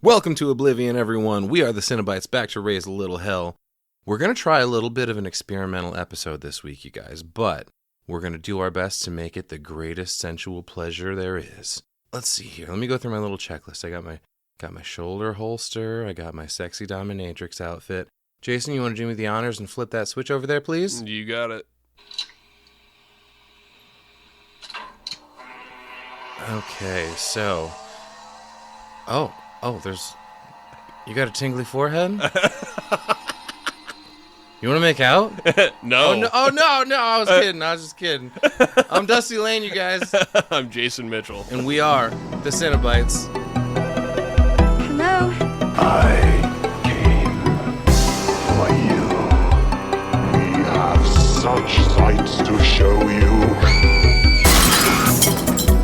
Welcome to Oblivion, everyone. We are the Cinebytes, back to raise a little hell. We're going to try a little bit of an experimental episode this week, you guys, but we're going to do our best to make it the greatest sensual pleasure there is. Let's see here. Let me go through my little checklist. I got my shoulder holster. I got my sexy dominatrix outfit. Jason, you want to do me the honors and flip that switch over there, please? You got it. Okay, so... Oh, there's... You got a tingly forehead? You want to make out? No. Oh, no, I was kidding. I was just kidding. I'm Dusty Lane, you guys. I'm Jason Mitchell. And we are the Cinebytes. Hello. I came for you. We have such sights to show you.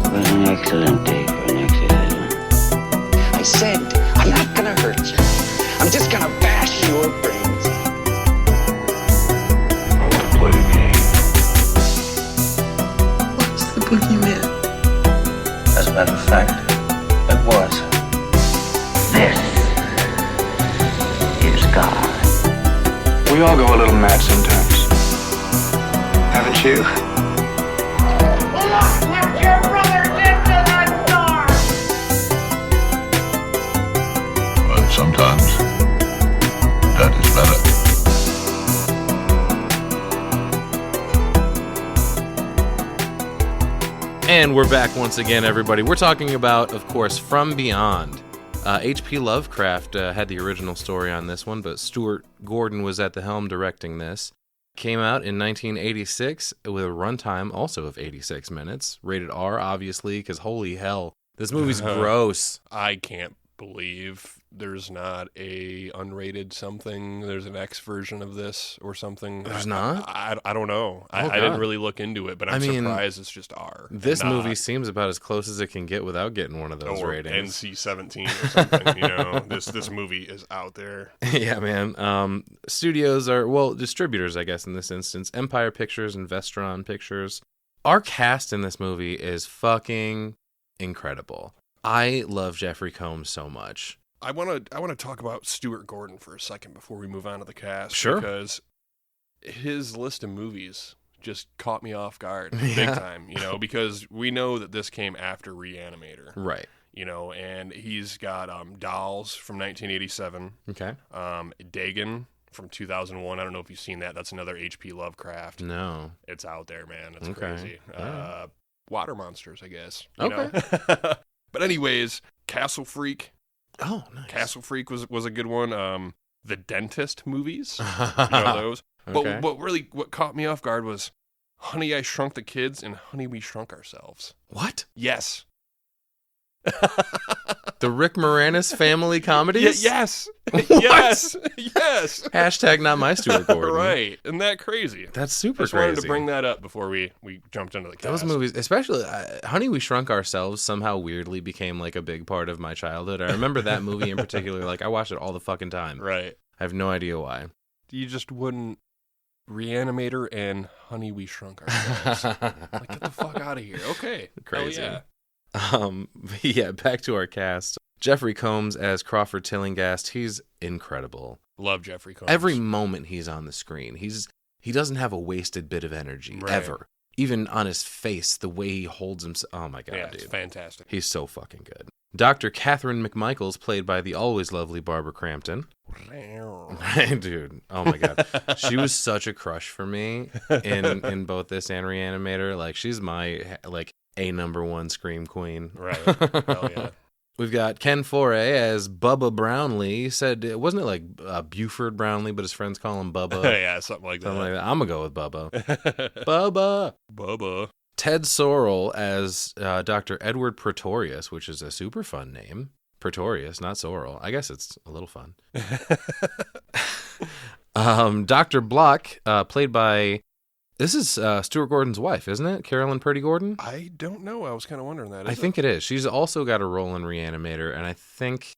It was an excellent day for an exorcism. I said, I'm not gonna hurt you. I'm just gonna bash your brains in. Play a game. What's the boogeyman? As a matter of fact, it was. This is God. We all go a little mad sometimes. Haven't you? Put your brothers into that door! But sometimes that is better. And we're back once again, everybody. We're talking about, of course, From Beyond. H.P. Lovecraft had the original story on this one, but Stuart Gordon was at the helm directing this. Came out in 1986 with a runtime also of 86 minutes. Rated R, obviously, because holy hell, this movie's gross. I can't believe there's not a unrated something. There's an X version of this or something. There's not? I don't know. Oh, I didn't really look into it, but I'm surprised it's just R. This movie seems about as close as it can get without getting one of those or ratings. NC-17 or something. You know, this movie is out there. Yeah, man. Studios are, distributors, I guess, in this instance. Empire Pictures and Vestron Pictures. Our cast in this movie is fucking incredible. I love Jeffrey Combs so much. I want to talk about Stuart Gordon for a second before we move on to the cast. Sure. Because his list of movies just caught me off guard big time, because we know that this came after Reanimator. Right. And he's got Dolls from 1987. Okay. Dagon from 2001. I don't know if you've seen that. That's another H.P. Lovecraft. No. It's out there, man. It's Okay. crazy. Right. Water Monsters, I guess. Okay. But anyways, Castle Freak. Oh, nice. Castle Freak was a good one. The Dentist movies. Those. Okay. But really, what caught me off guard was Honey, I Shrunk the Kids and Honey, We Shrunk Ourselves. What? Yes. The Rick Moranis family comedies? Yes. Yes. Hashtag not my Stuart Gordon. Right. Isn't that crazy? That's super Just crazy. wanted to bring that up before we jumped into the cast. Those movies, especially Honey, We Shrunk Ourselves, somehow weirdly became like a big part of my childhood. I remember that movie in particular. Like, I watched it all the fucking time. Right. I have no idea why. You just wouldn't Reanimator and Honey, We Shrunk Ourselves. Like, get the fuck out of here. Okay. Crazy. Hell yeah. Yeah, back to our cast. Jeffrey Combs as Crawford Tillinghast. He's incredible. Love Jeffrey Combs. Every moment he's on the screen, he doesn't have a wasted bit of energy, Right. ever. Even on his face, the way he holds himself. Oh my God, Yeah, dude. it's fantastic. He's so fucking good. Dr. Catherine McMichaels, played by the always lovely Barbara Crampton. Dude, oh my God. She was such a crush for me in both this and Reanimator. Like, she's my, a number one scream queen. Right. Hell yeah. We've got Ken Foray as Bubba Brownlee. Wasn't it Buford Brownlee, but his friends call him Bubba? Yeah, something like that. I'm going to go with Bubba. Bubba. Ted Sorrell as Dr. Edward Pretorius, which is a super fun name. Pretorius, not Sorrell. I guess it's a little fun. Dr. Block, played by... This is Stuart Gordon's wife, isn't it? Carolyn Purdy Gordon? I don't know. I was kind of wondering that. I think it is. She's also got a role in Reanimator, and I think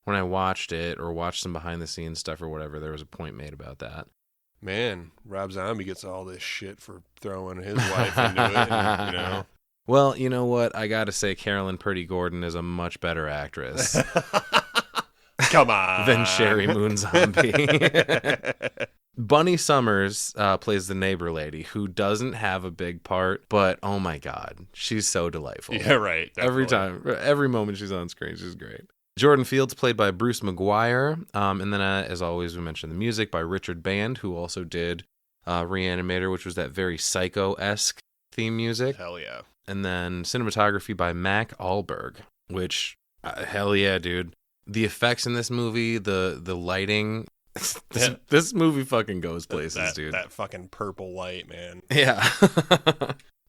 when I watched it or watched some behind-the-scenes stuff or whatever, there was a point made about that. Man, Rob Zombie gets all this shit for throwing his wife into it, Well, you know what? I got to say Carolyn Purdy Gordon is a much better actress. Come on. than Sherry Moon Zombie. Bunny Summers plays the neighbor lady who doesn't have a big part, but oh my God, she's so delightful. Yeah, right. Every definitely. time, every moment she's on screen, she's great. Jordan Fields played by Bruce McGuire. And then, as always, we mentioned the music by Richard Band, who also did Reanimator, which was that very Psycho-esque theme music. Hell yeah. And then cinematography by Mac Ahlberg, which, hell yeah, dude. The effects in this movie, the lighting, this movie fucking goes places, dude. That fucking purple light, man. Yeah.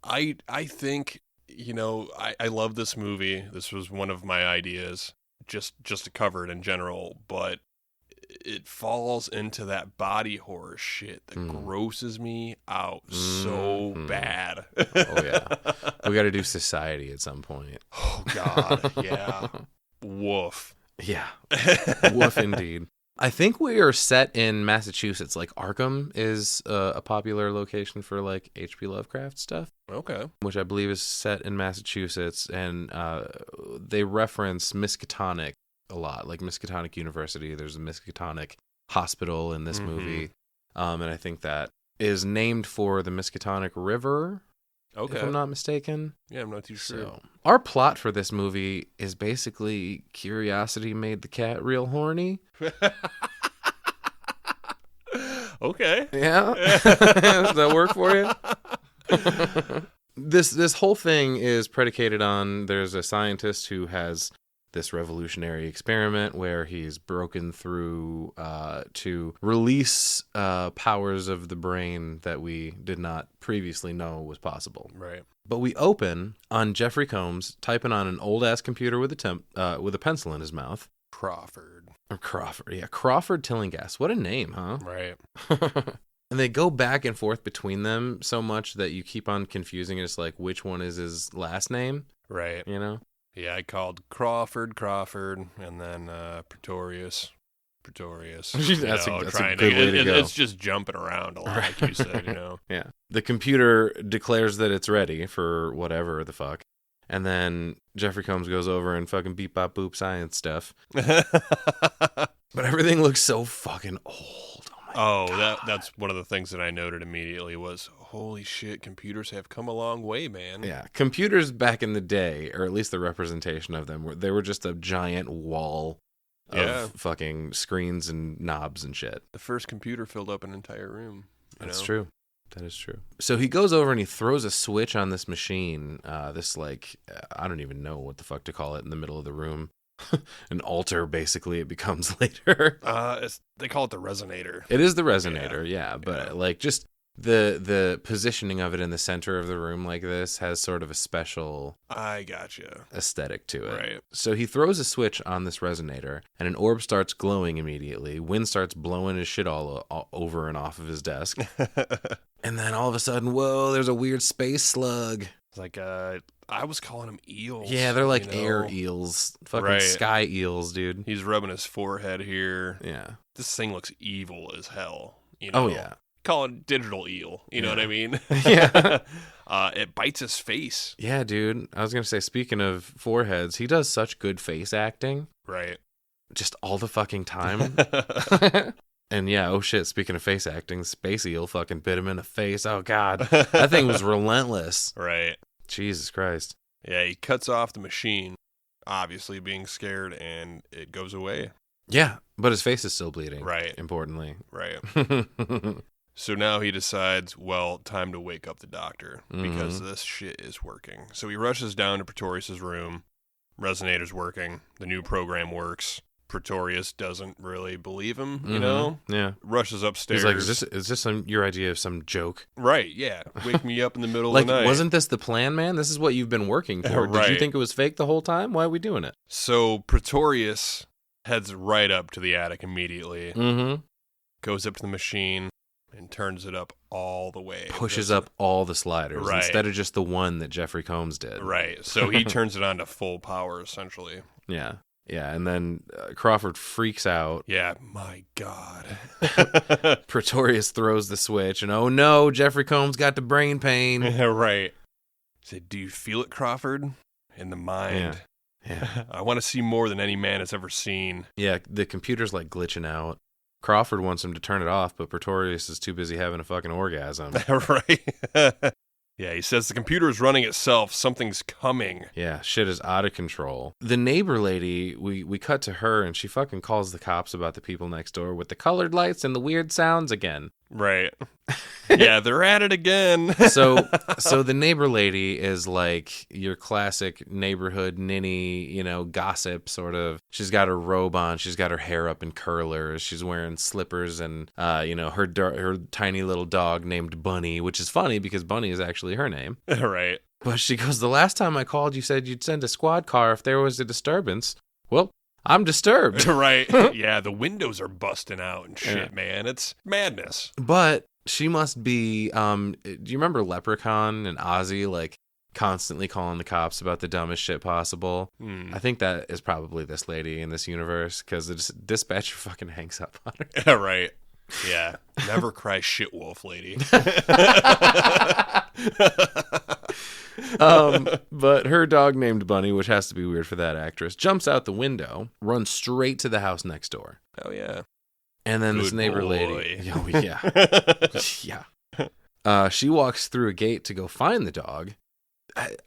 I think, I love this movie. This was one of my ideas, just to cover it in general, but it falls into that body horror shit that grosses me out so bad. Oh, yeah. We got to do Society at some point. Oh, God. Yeah. Woof. Yeah. Woof indeed. I think we are set in Massachusetts. Like, Arkham is a popular location for, like, H.P. Lovecraft stuff. Okay. Which I believe is set in Massachusetts. And they reference Miskatonic a lot. Like, Miskatonic University. There's a Miskatonic hospital in this movie. And I think that is named for the Miskatonic River. Okay. If I'm not mistaken. Yeah, I'm not too sure. So, our plot for this movie is basically Curiosity made the cat real horny. Okay. Yeah. Does that work for you? This whole thing is predicated on there's a scientist who has this revolutionary experiment where he's broken through to release powers of the brain that we did not previously know was possible. Right. But we open on Jeffrey Combs typing on an old-ass computer with a pencil in his mouth. Crawford. Or Crawford, yeah. Crawford Tillinghast. What a name, huh? Right. And they go back and forth between them so much that you keep on confusing it. It's like, which one is his last name? Right. You know? Yeah, I called Crawford, and then Pretorius. That's a good way to go. It's just jumping around a lot, like you said, Yeah. The computer declares that it's ready for whatever the fuck. And then Jeffrey Combs goes over and fucking beep bop boop science stuff. But everything looks so fucking old. Oh my God. That's one of the things that I noted immediately was, holy shit, computers have come a long way, man. Yeah, computers back in the day, or at least the representation of them, they were just a giant wall of fucking screens and knobs and shit. The first computer filled up an entire room. That's true. That is true. So he goes over and he throws a switch on this machine, I don't even know what the fuck to call it, in the middle of the room. An altar, basically, it becomes later. They call it the resonator. It is the resonator, yeah. But like just the positioning of it in the center of the room like this has sort of a special aesthetic to it. Right. So he throws a switch on this resonator and an orb starts glowing immediately. Wind starts blowing his shit all over and off of his desk. And then all of a sudden, whoa, there's a weird space slug. It's like I was calling them eels. Yeah, they're like air eels. Fucking sky eels, dude. He's rubbing his forehead here. Yeah. This thing looks evil as hell. Oh, yeah. Call it digital eel. You know what I mean? Yeah. It bites his face. Yeah, dude. I was going to say, speaking of foreheads, he does such good face acting. Right. Just all the fucking time. And yeah, oh shit, speaking of face acting, Space Eel fucking bit him in the face. Oh God. That thing was relentless. Right. Jesus Christ. Yeah, he cuts off the machine, obviously being scared, and it goes away. Yeah, but his face is still bleeding. Right. Importantly. Right. So now he decides, well, time to wake up the doctor, because this shit is working. So he rushes down to Pretorius' room. Resonator's working. The new program works. Pretorius doesn't really believe him, you know? Yeah. Rushes upstairs. He's like, is this your idea of some joke? Right, yeah. Wake me up in the middle like, of the night. Wasn't this the plan, man? This is what you've been working for. Right. Did you think it was fake the whole time? Why are we doing it? So Pretorius heads right up to the attic immediately. Goes up to the machine and turns it up all the way. Pushes up all the sliders right. instead of just the one that Jeffrey Combs did. Right. So he turns it on to full power, essentially. Yeah. Yeah, and then Crawford freaks out. Yeah, my God. Pretorius throws the switch, and oh no, Jeffrey Combs got the brain pain. Right. He said, do you feel it, Crawford? In the mind. Yeah. I want to see more than any man has ever seen. Yeah, the computer's like glitching out. Crawford wants him to turn it off, but Pretorius is too busy having a fucking orgasm. Right? Yeah, he says the computer is running itself. Something's coming. Yeah, shit is out of control. The neighbor lady, we cut to her, and she fucking calls the cops about the people next door with the colored lights and the weird sounds again. Right. Yeah, they're at it again. So the neighbor lady is like your classic neighborhood ninny, gossip sort of. She's got her robe on. She's got her hair up in curlers. She's wearing slippers and, her tiny little dog named Bunny, which is funny because Bunny is actually her name. Right. But she goes, the last time I called, you said you'd send a squad car if there was a disturbance. Well, I'm disturbed. Right. Yeah, the windows are busting out and shit, man. It's madness. But she must be, do you remember Leprechaun and Ozzy, like, constantly calling the cops about the dumbest shit possible? I think that is probably this lady in this universe, because the dispatcher fucking hangs up on her. Right. Yeah. Never cry shit wolf, lady. But her dog named Bunny, which has to be weird for that actress, jumps out the window, runs straight to the house next door. Oh, yeah. And then Good this neighbor boy. lady. Oh, yeah. Yeah. She walks through a gate to go find the dog.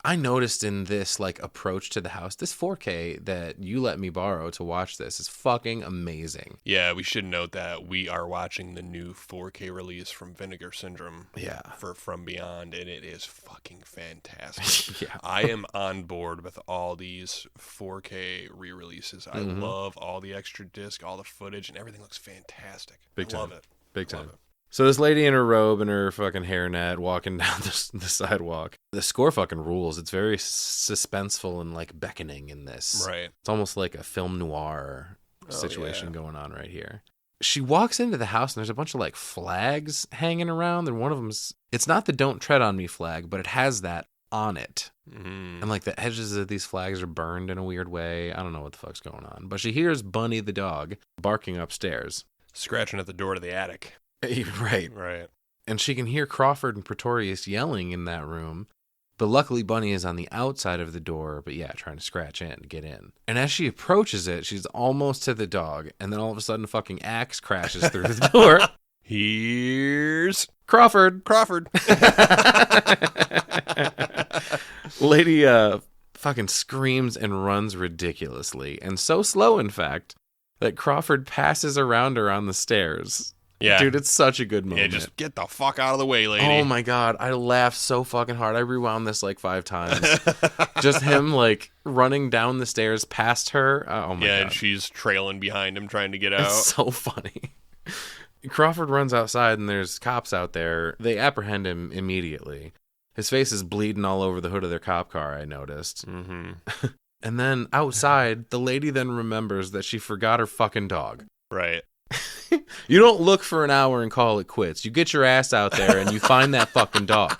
I noticed in this like approach to the house, this 4K that you let me borrow to watch this is fucking amazing. Yeah, we should note that we are watching the new 4K release from Vinegar Syndrome. Yeah. For From Beyond, and it is fucking fantastic. Yeah. I am on board with all these 4K re-releases. I love all the extra disc, all the footage, and everything looks fantastic. Big time. Love it. Big time. Love it. So this lady in her robe and her fucking hairnet walking down the sidewalk. The score fucking rules. It's very suspenseful and like beckoning in this. Right. It's almost like a film noir situation going on right here. She walks into the house and there's a bunch of like flags hanging around. And one of them's, it's not the "Don't Tread on Me" flag, but it has that on it. And like the edges of these flags are burned in a weird way. I don't know what the fuck's going on. But she hears Bunny the dog barking upstairs. Scratching at the door to the attic. Right. And she can hear Crawford and Pretorius yelling in that room. But luckily Bunny is on the outside of the door, but yeah, trying to scratch in, get in. And as she approaches it, she's almost to the dog, and then all of a sudden a fucking axe crashes through the door. Here's Crawford. Lady fucking screams and runs ridiculously, and so slow, in fact, that Crawford passes around her on the stairs. Yeah. Dude, it's such a good moment. Yeah, just get the fuck out of the way, lady. Oh my God, I laughed so fucking hard. I rewound this like 5 times. Just him like running down the stairs past her. Oh my God. Yeah, and she's trailing behind him trying to get out. It's so funny. Crawford runs outside and there's cops out there. They apprehend him immediately. His face is bleeding all over the hood of their cop car, I noticed. Mm-hmm. And then outside, the lady then remembers that she forgot her fucking dog. Right. You don't look for an hour and call it quits. You get your ass out there and you find that fucking dog.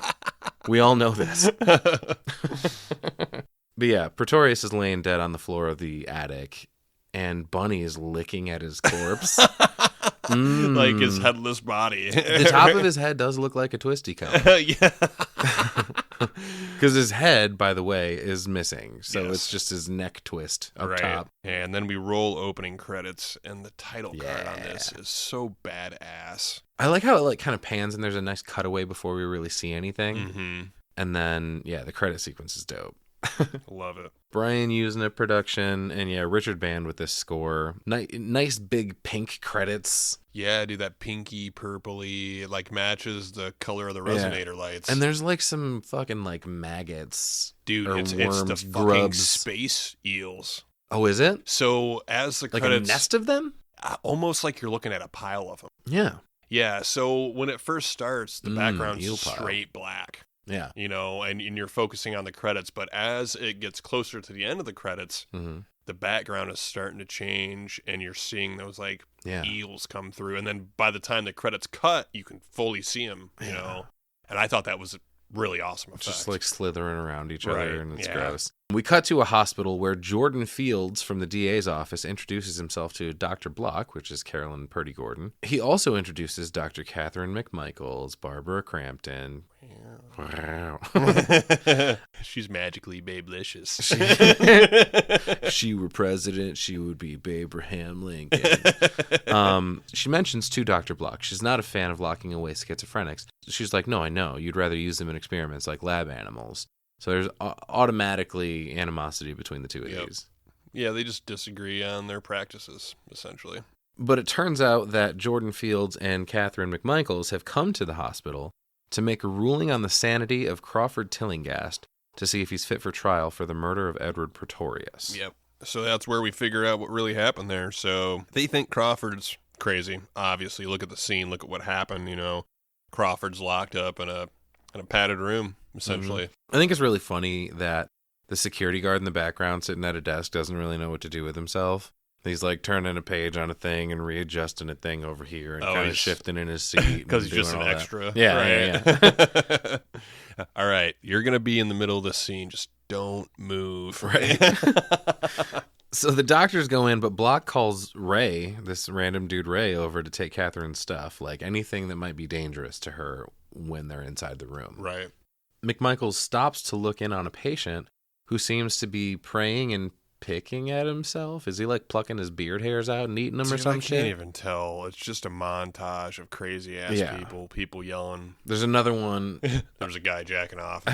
We all know this. But yeah, Pretorius is laying dead on the floor of the attic, and Bunny is licking at his corpse. Like his headless body. The top of his head does look like a twisty cup. Yeah. Because his head, by the way, is missing. So Yes. it's just his neck twist up Right. top. And then we roll opening credits, and the title card on this is so badass. I like how it like kind of pans and there's a nice cutaway before we really see anything. Mm-hmm. And then, yeah, the credit sequence is dope. Love it. Brian Usna production, and yeah, Richard Band with this score. Nice big pink credits. Yeah, dude, that pinky, purpley, like matches the color of the resonator lights. And there's like some fucking like maggots. Dude, or it's the worms, fucking grubs. space eels. Oh, is it? So as the Like credits, a nest of them? almost like you're looking at a pile of them. Yeah. Yeah, so when it first starts, the background's eel pile. straight black. Yeah. You know, and you're focusing on the credits, but as it gets closer to the end of the credits, the background is starting to change, and you're seeing those like eels come through, and then by the time the credits cut, you can fully see them. You know, and I thought that was a really awesome effect. Just like slithering around each other, Right, and it's yeah. gross. We cut to a hospital where Jordan Fields from the DA's office introduces himself to Dr. Block, which is Carolyn Purdy Gordon. He also introduces Dr. Catherine McMichaels, Barbara Crampton. Wow. She's magically babelicious. She were president, she would be Abraham Lincoln. She mentions to Dr. Block, she's not a fan of locking away schizophrenics. She's like, no, I know. You'd rather use them in experiments like lab animals. So there's automatically animosity between the two of these. Yeah, they just disagree on their practices, essentially. But it turns out that Jordan Fields and Catherine McMichaels have come to the hospital to make a ruling on the sanity of Crawford Tillinghast to see if he's fit for trial for the murder of Edward Pretorius. Yep. So that's where we figure out what really happened there. So they think Crawford's crazy. Obviously, look at the scene. Look at what happened. You know, Crawford's locked up in a padded room, essentially. I think it's really funny that the security guard in the background sitting at a desk doesn't really know what to do with himself. He's like turning a page on a thing and readjusting a thing over here and kind of shifting in his seat. Because he's just an extra. Yeah, right? Yeah. All right, you're going to be in the middle of this scene. Just don't move. Right. So the doctors go in, but Block calls Ray, this random dude Ray, over to take Catherine's stuff, like anything that might be dangerous to her when they're inside the room. Right. McMichaels stops to look in on a patient who seems to be praying and picking at himself. Is he like plucking his beard hairs out and eating them or some shit? I can't even tell. It's just a montage of crazy ass people yelling. There's another one. There's a guy jacking off.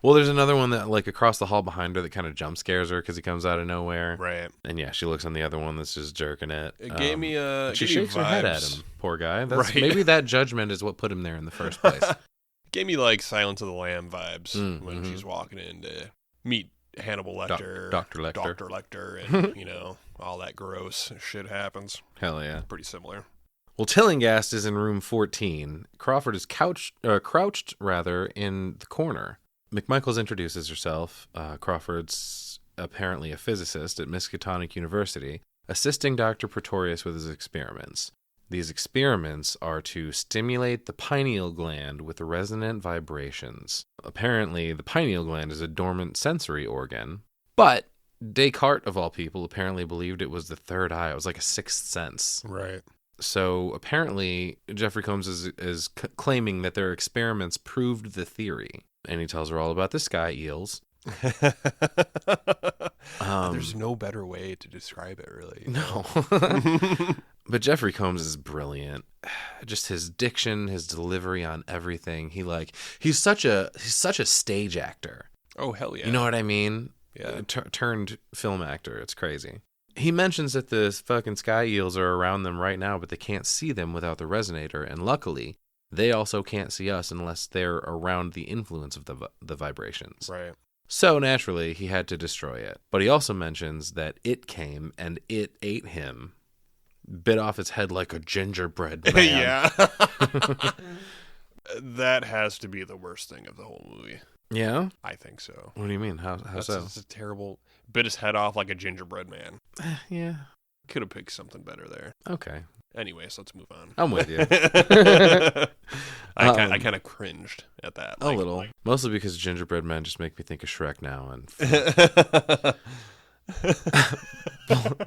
Well, there's another one that like across the hall behind her that kind of jump scares her because he comes out of nowhere. Right. And yeah, she looks on the other one that's just jerking it. It gave me she shakes her head at him. Poor guy. That's, right. Maybe that judgment is what put him there in the first place. Gave me like Silence of the Lamb vibes when she's walking in to meet Hannibal Lecter, Dr. Lecter. Dr. Lecter, and you know, all that gross shit happens. Hell yeah. Pretty similar. Well, Tillinghast is in room 14. Crawford is crouched in the corner. McMichaels introduces herself. Crawford's apparently a physicist at Miskatonic University, assisting Dr. Pretorius with his experiments. These experiments are to stimulate the pineal gland with resonant vibrations. Apparently, the pineal gland is a dormant sensory organ, but Descartes, of all people, apparently believed it was the third eye. It was like a sixth sense. Right. So apparently, Jeffrey Combs is claiming that their experiments proved the theory. And he tells her all about the sky eels. There's no better way to describe it, really. No. But Jeffrey Combs is brilliant. Just his diction, his delivery on everything. He's such a stage actor. Oh, hell yeah. You know what I mean? Yeah. Turned film actor. It's crazy. He mentions that the fucking sky eels are around them right now, but they can't see them without the resonator. And luckily, they also can't see us unless they're around the influence of the vibrations. Right. So naturally, he had to destroy it. But he also mentions that it came and it ate him, bit off his head like a gingerbread man. Yeah. That has to be the worst thing of the whole movie. Yeah? I think so. What do you mean? How so? That's a terrible... Bit his head off like a gingerbread man. Yeah. Could have picked something better there. Okay. Anyways, let's move on. I'm with you. I kind of cringed at that. A little. Mostly because gingerbread men just make me think of Shrek now. And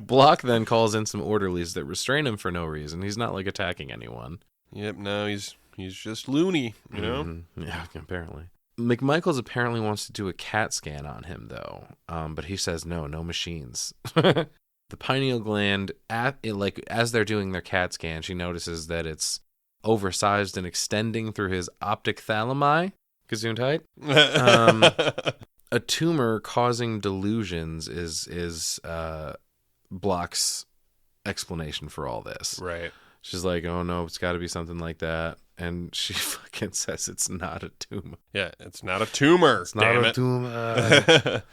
Block then calls in some orderlies that restrain him for no reason. He's not like attacking anyone. Yep, no, he's just loony, you know? Mm-hmm. Yeah, apparently. McMichaels apparently wants to do a CAT scan on him, though. But he says no machines. The pineal gland, as they're doing their CAT scan, she notices that it's oversized and extending through his optic thalami. Gesundheit. A tumor causing delusions is Block's explanation for all this. Right. She's like, oh no, it's got to be something like that. And she fucking says it's not a tumor. Yeah, it's not a tumor. It's not a tumor.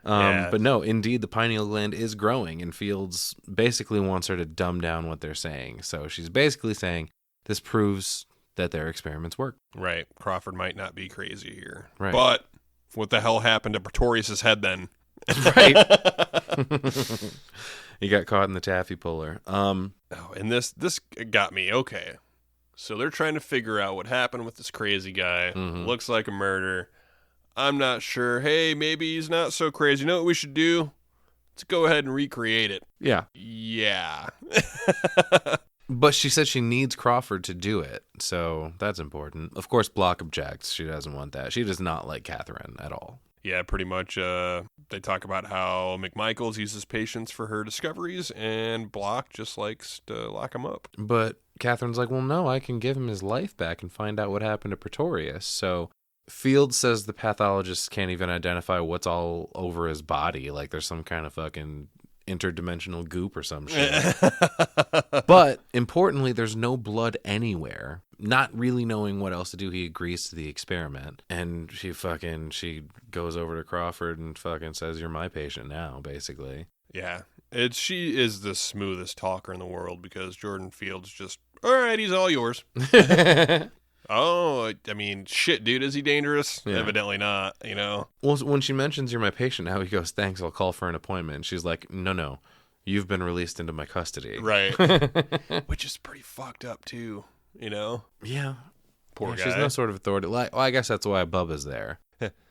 Yeah. But no, indeed, the pineal gland is growing, and Fields basically wants her to dumb down what they're saying. So she's basically saying this proves that their experiments work. Right. Crawford might not be crazy here. Right. But what the hell happened to Pretorius' head then? Right. He got caught in the taffy puller. Oh, and this got me. Okay. So they're trying to figure out what happened with this crazy guy. Mm-hmm. Looks like a murder. I'm not sure. Hey, maybe he's not so crazy. You know what we should do? Let's go ahead and recreate it. Yeah. Yeah. But she said she needs Crawford to do it, so that's important. Of course, Block objects. She doesn't want that. She does not like Catherine at all. Yeah, pretty much. They talk about how McMichaels uses patience for her discoveries, and Block just likes to lock him up. But Catherine's like, well, no, I can give him his life back and find out what happened to Pretorius. So Field says the pathologist can't even identify what's all over his body. Like there's some kind of fucking interdimensional goop or some shit. But importantly, there's no blood anywhere. Not really knowing what else to do, he agrees to the experiment. And she goes over to Crawford and fucking says, you're my patient now, basically. Yeah. She is the smoothest talker in the world because Jordan Field's just, all right, he's all yours. Oh, I mean, shit, dude, is he dangerous? Yeah. Evidently not, you know? Well, when she mentions you're my patient now, he goes, thanks, I'll call for an appointment. And she's like, no, you've been released into my custody. Right. Which is pretty fucked up, too, you know? Yeah. Poor guy. She's no sort of authority. Well, I guess that's why Bubba's there.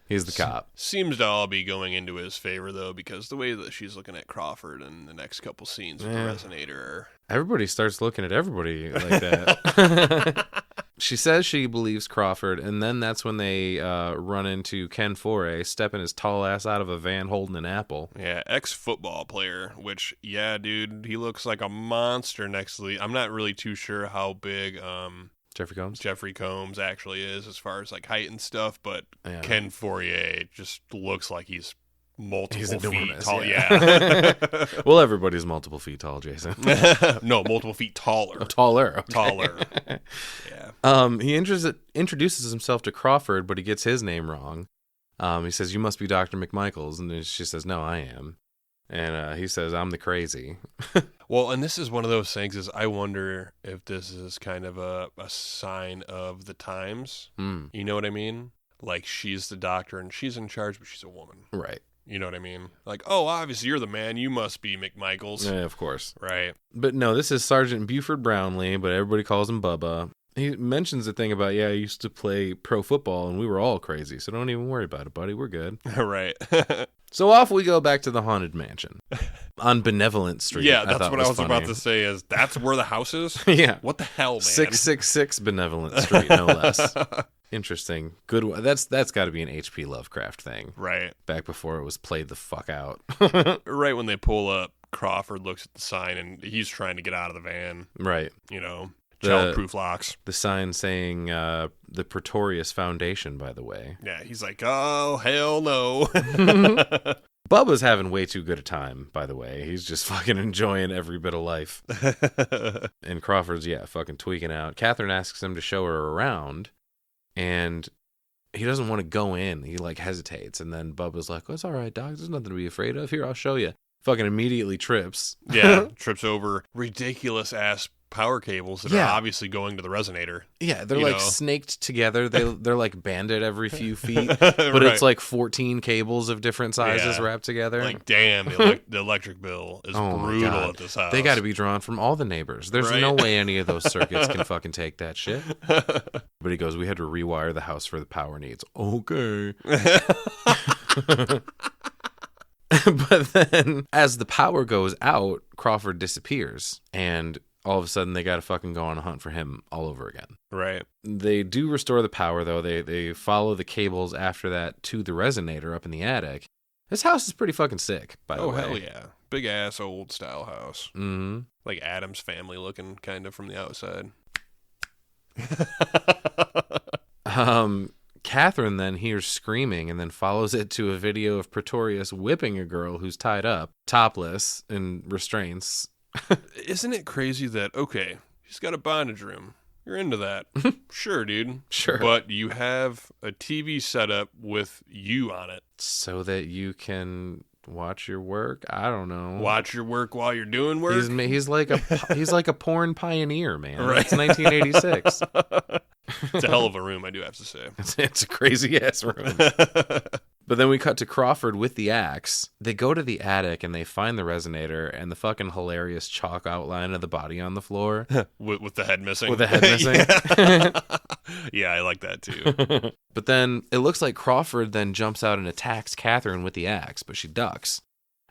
He's the cop. Seems to all be going into his favor, though, because the way that she's looking at Crawford in the next couple scenes with the Resonator. Everybody starts looking at everybody like that. She says she believes Crawford, and then that's when they run into Ken Foray stepping his tall ass out of a van holding an apple. Yeah, ex-football player, which, yeah, dude, he looks like a monster next to the... I'm not really too sure how big Jeffrey Combs actually is as far as like height and stuff, but Ken Foray just looks like he's multiple feet tall. Yeah. Well, everybody's multiple feet tall, Jason. No, multiple feet taller. Oh, taller. Okay. Taller. Yeah. He introduces himself to Crawford, but he gets his name wrong. He says, you must be Dr. McMichaels. And then she says, no, I am. And he says, I'm the crazy. Well, and this is one of those things is I wonder if this is kind of a sign of the times. You know what I mean? Like she's the doctor and she's in charge, but she's a woman. Right. You know what I mean? Like, oh, obviously you're the man. You must be McMichaels. Yeah, of course. Right. But no, this is Sergeant Buford Brownlee, but everybody calls him Bubba. He mentions the thing about, I used to play pro football and we were all crazy, so don't even worry about it, buddy. We're good. Right. So off we go back to the Haunted Mansion on Benevolent Street. Yeah, that's what I was about to say is that's where the house is? Yeah. What the hell, man? 666 Benevolent Street, no less. Interesting. Good one. That's got to be an H.P. Lovecraft thing. Right. Back before it was played the fuck out. Right when they pull up, Crawford looks at the sign and he's trying to get out of the van. Right. You know, child-proof locks. The sign saying the Pretorius Foundation, by the way. Yeah, he's like, oh, hell no. Bubba's having way too good a time, by the way. He's just fucking enjoying every bit of life. And Crawford's, fucking tweaking out. Catherine asks him to show her around, and he doesn't want to go in. He, hesitates, and then Bubba's like, oh, it's all right, Doc. There's nothing to be afraid of. Here, I'll show you. Fucking immediately trips. Yeah, trips over ridiculous-ass power cables that are obviously going to the resonator. Yeah, they're snaked together. They're like banded every few feet, but right. It's like 14 cables of different sizes wrapped together. Like, damn, the electric bill is brutal at this house. They got to be drawn from all the neighbors. There's no way any of those circuits can fucking take that shit. But he goes, we had to rewire the house for the power needs. Okay. But then, as the power goes out, Crawford disappears, and all of a sudden they got to fucking go on a hunt for him all over again. Right. They do restore the power, though. They follow the cables after that to the resonator up in the attic. This house is pretty fucking sick, by the way. Oh, hell yeah. Big-ass old-style house. Mm-hmm. Like Addams Family looking, kind of, from the outside. Catherine then hears screaming and then follows it to a video of Pretorius whipping a girl who's tied up, topless, in restraints. Isn't it crazy that, okay, she's got a bondage room. You're into that. Sure, dude. Sure. But you have a TV set up with you on it. So that you can watch your work? I don't know. Watch your work while you're doing work? He's like a porn pioneer, man. Right. It's 1986. It's a hell of a room, I do have to say. It's a crazy-ass room. But then we cut to Crawford with the axe. They go to the attic and they find the resonator and the fucking hilarious chalk outline of the body on the floor. with the head missing. With the head missing. Yeah, I like that too. But then it looks like Crawford then jumps out and attacks Catherine with the axe, but she ducks.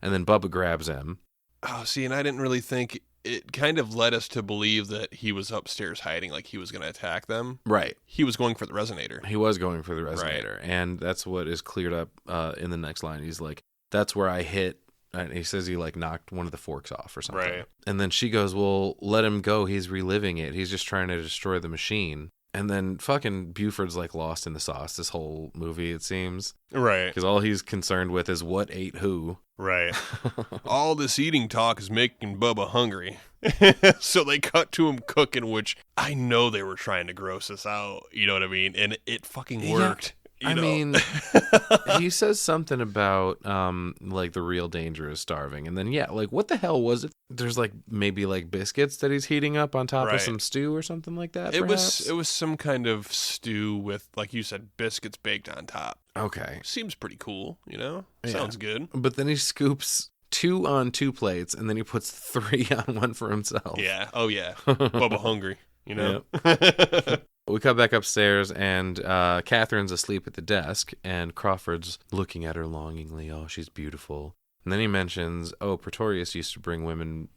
And then Bubba grabs him. Oh, see, and I didn't really think... It kind of led us to believe that he was upstairs hiding, like he was going to attack them. Right. He was going for the resonator. He was going for the resonator. Right. And that's what is cleared up in the next line. He's like, that's where I hit. And he says he like knocked one of the forks off or something. Right. And then she goes, well, let him go. He's reliving it. He's just trying to destroy the machine. And then fucking Buford's like lost in the sauce this whole movie, it seems. Right. Because all he's concerned with is what ate who. Right. All this eating talk is making Bubba hungry. So they cut to him cooking, which I know they were trying to gross us out. You know what I mean? And it fucking worked. I mean, he says something about like the real danger is starving, and then like what the hell was it? There's like maybe like biscuits that he's heating up on top of some stew or something like that. It was some kind of stew with, like you said, biscuits baked on top. Okay, seems pretty cool. You know, yeah. Sounds good. But then he scoops 2 on 2 plates, and then he puts 3 on one for himself. Yeah. Oh yeah. Bubba hungry. You know. Yep. We cut back upstairs, and Catherine's asleep at the desk, and Crawford's looking at her longingly. Oh, she's beautiful. And then he mentions, oh, Pretorius used to bring women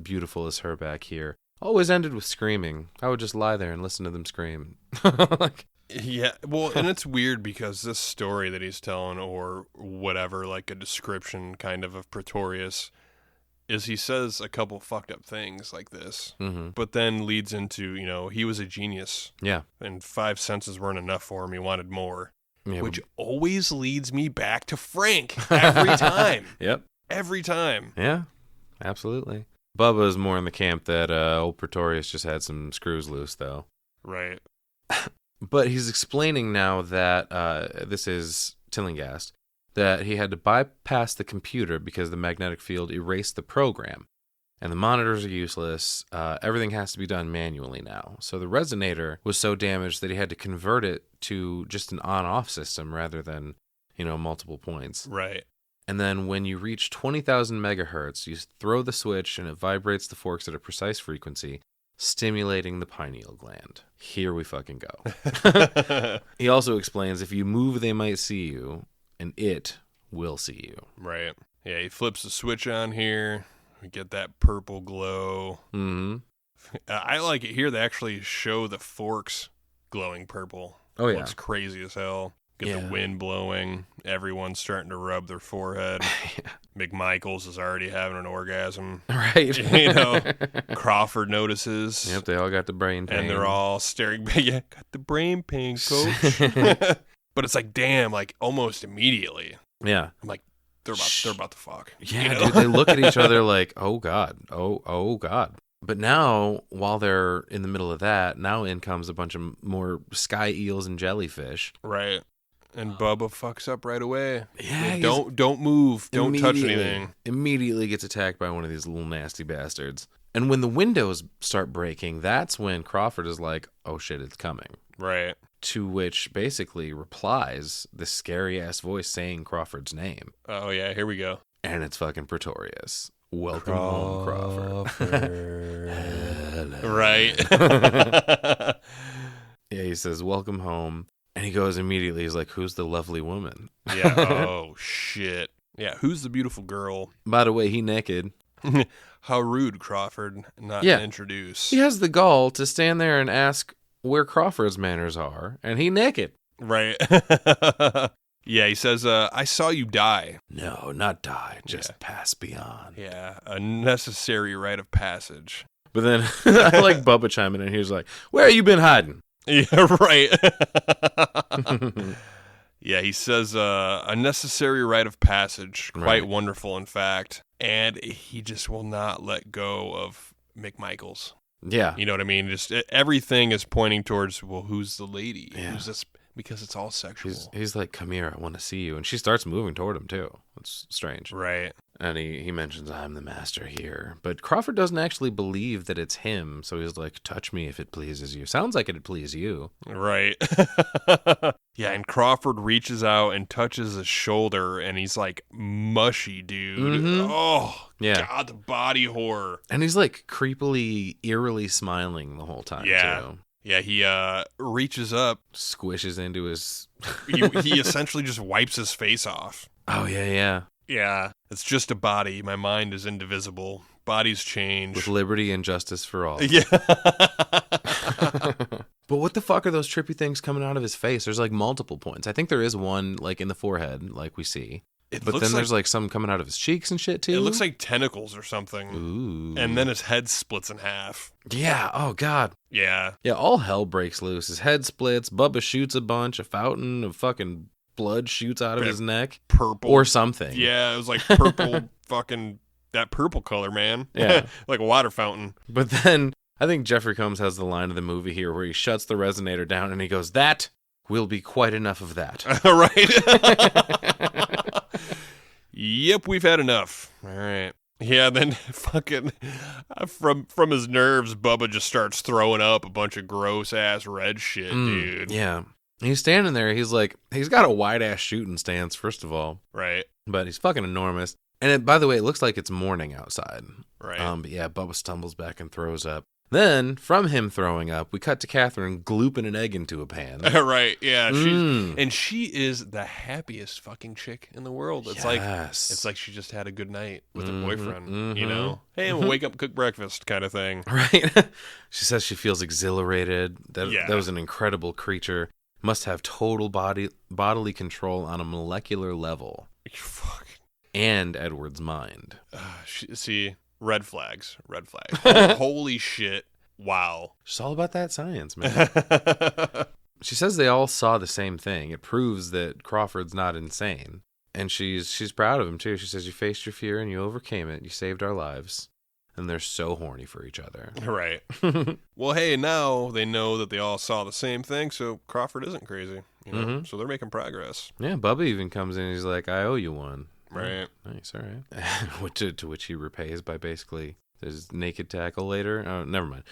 beautiful as her back here. Always ended with screaming. I would just lie there and listen to them scream. Yeah, well, and it's weird because this story that he's telling, or whatever, like a description kind of Pretorius, is he says a couple fucked up things like this, but then leads into, you know, he was a genius. Yeah. And 5 senses weren't enough for him. He wanted more, yeah, which always leads me back to Frank every time. Yep. Every time. Yeah, absolutely. Bubba's more in the camp that old Pretorius just had some screws loose, though. Right. But he's explaining now that this is Tillinghast, that he had to bypass the computer because the magnetic field erased the program. And the monitors are useless. Everything has to be done manually now. So the resonator was so damaged that he had to convert it to just an on-off system rather than, you know, multiple points. Right. And then when you reach 20,000 megahertz, you throw the switch and it vibrates the forks at a precise frequency, stimulating the pineal gland. Here we fucking go. He also explains if you move, they might see you, and it will see you. Right. Yeah, he flips the switch on here. We get that purple glow. Mm-hmm. I like it here. They actually show the forks glowing purple. Oh, yeah. Looks crazy as hell. Get the wind blowing. Everyone's starting to rub their forehead. Yeah. McMichaels is already having an orgasm. Right. You know, Crawford notices. Yep, they all got the brain pain. And they're all staring. Yeah, got the brain pain, coach. But it's like, damn, like almost immediately. Yeah. I'm like, they're about to fuck. Yeah, you know? dude, they look at each other like, oh, God. Oh, God. But now, while they're in the middle of that, now in comes a bunch of more sky eels and jellyfish. Right. And Bubba fucks up right away. Yeah, don't move. Don't touch anything. Immediately gets attacked by one of these little nasty bastards. And when the windows start breaking, that's when Crawford is like, oh shit, it's coming. Right. To which basically replies this scary ass voice saying Crawford's name. Oh yeah, here we go. And it's fucking Pretorius. Welcome home, Crawford. Right. Yeah, he says, welcome home. And he goes immediately, he's like, who's the lovely woman? Yeah. Oh, shit. Yeah, who's the beautiful girl? By the way, he naked. How rude, Crawford, not to introduce. He has the gall to stand there and ask where Crawford's manners are, and he naked. Right. Yeah, he says, I saw you die. No, not die, just pass beyond. Yeah, a necessary rite of passage. But then I like Bubba chiming in. He was like, where have you been hiding? Yeah, right. Yeah, he says a necessary rite of passage, quite wonderful, in fact. And he just will not let go of McMichaels. Yeah. You know what I mean? Just everything is pointing towards, well, who's the lady? Yeah. Who's this? Because it's all sexual. He's like, come here, I want to see you. And she starts moving toward him, too. It's strange. Right. And he mentions, I'm the master here. But Crawford doesn't actually believe that it's him. So he's like, touch me if it pleases you. Sounds like it'd please you. Right. Yeah, and Crawford reaches out and touches his shoulder, and he's like, mushy, dude. Mhm. Oh, Yeah. God, the body horror. And he's like creepily, eerily smiling the whole time, Yeah. too. Yeah, he reaches up. Squishes into his... He essentially just wipes his face off. Oh, yeah. Yeah, it's just a body. My mind is indivisible. Bodies change. With liberty and justice for all. Yeah. But what the fuck are those trippy things coming out of his face? There's like multiple points. I think there is one like in the forehead, like we see. But then there's like some coming out of his cheeks and shit too. It looks like tentacles or something. Ooh. And then his head splits in half. Yeah. Oh, God. Yeah. Yeah, all hell breaks loose. His head splits. Bubba shoots a bunch. A fountain of fucking blood shoots out of his neck. Purple. Or something. Yeah, it was like purple fucking... That purple color, man. Yeah. Like a water fountain. But then I think Jeffrey Combs has the line of the movie here where he shuts the resonator down and he goes, that will be quite enough of that. Right? Yep, we've had enough. All right. Yeah, then fucking from his nerves, Bubba just starts throwing up a bunch of gross ass red shit, dude. Yeah. He's standing there. He's like, he's got a wide ass shooting stance, first of all. Right. But he's fucking enormous. And by the way, it looks like it's morning outside. Right. But yeah, Bubba stumbles back and throws up. Then, from him throwing up, we cut to Catherine glooping an egg into a pan. Right, yeah. She is the happiest fucking chick in the world. It's like she just had a good night with her boyfriend, you know? Hey, we'll wake up, cook breakfast kind of thing. Right. She says she feels exhilarated. That Yeah. was an incredible creature. Must have total bodily control on a molecular level. Fuck. And Edward's mind. See, red flags. Holy shit. Wow. It's all about that science, man. She says they all saw the same thing. It proves that Crawford's not insane. And she's proud of him, too. She says, you faced your fear and you overcame it. You saved our lives. And they're so horny for each other. Right. Well, hey, now they know that they all saw the same thing, so Crawford isn't crazy. You know? So they're making progress. Yeah, Bubba even comes in and he's like, I owe you one. Right. Oh, nice, all right. to which he repays by basically, there's naked tackle later. Oh, never mind.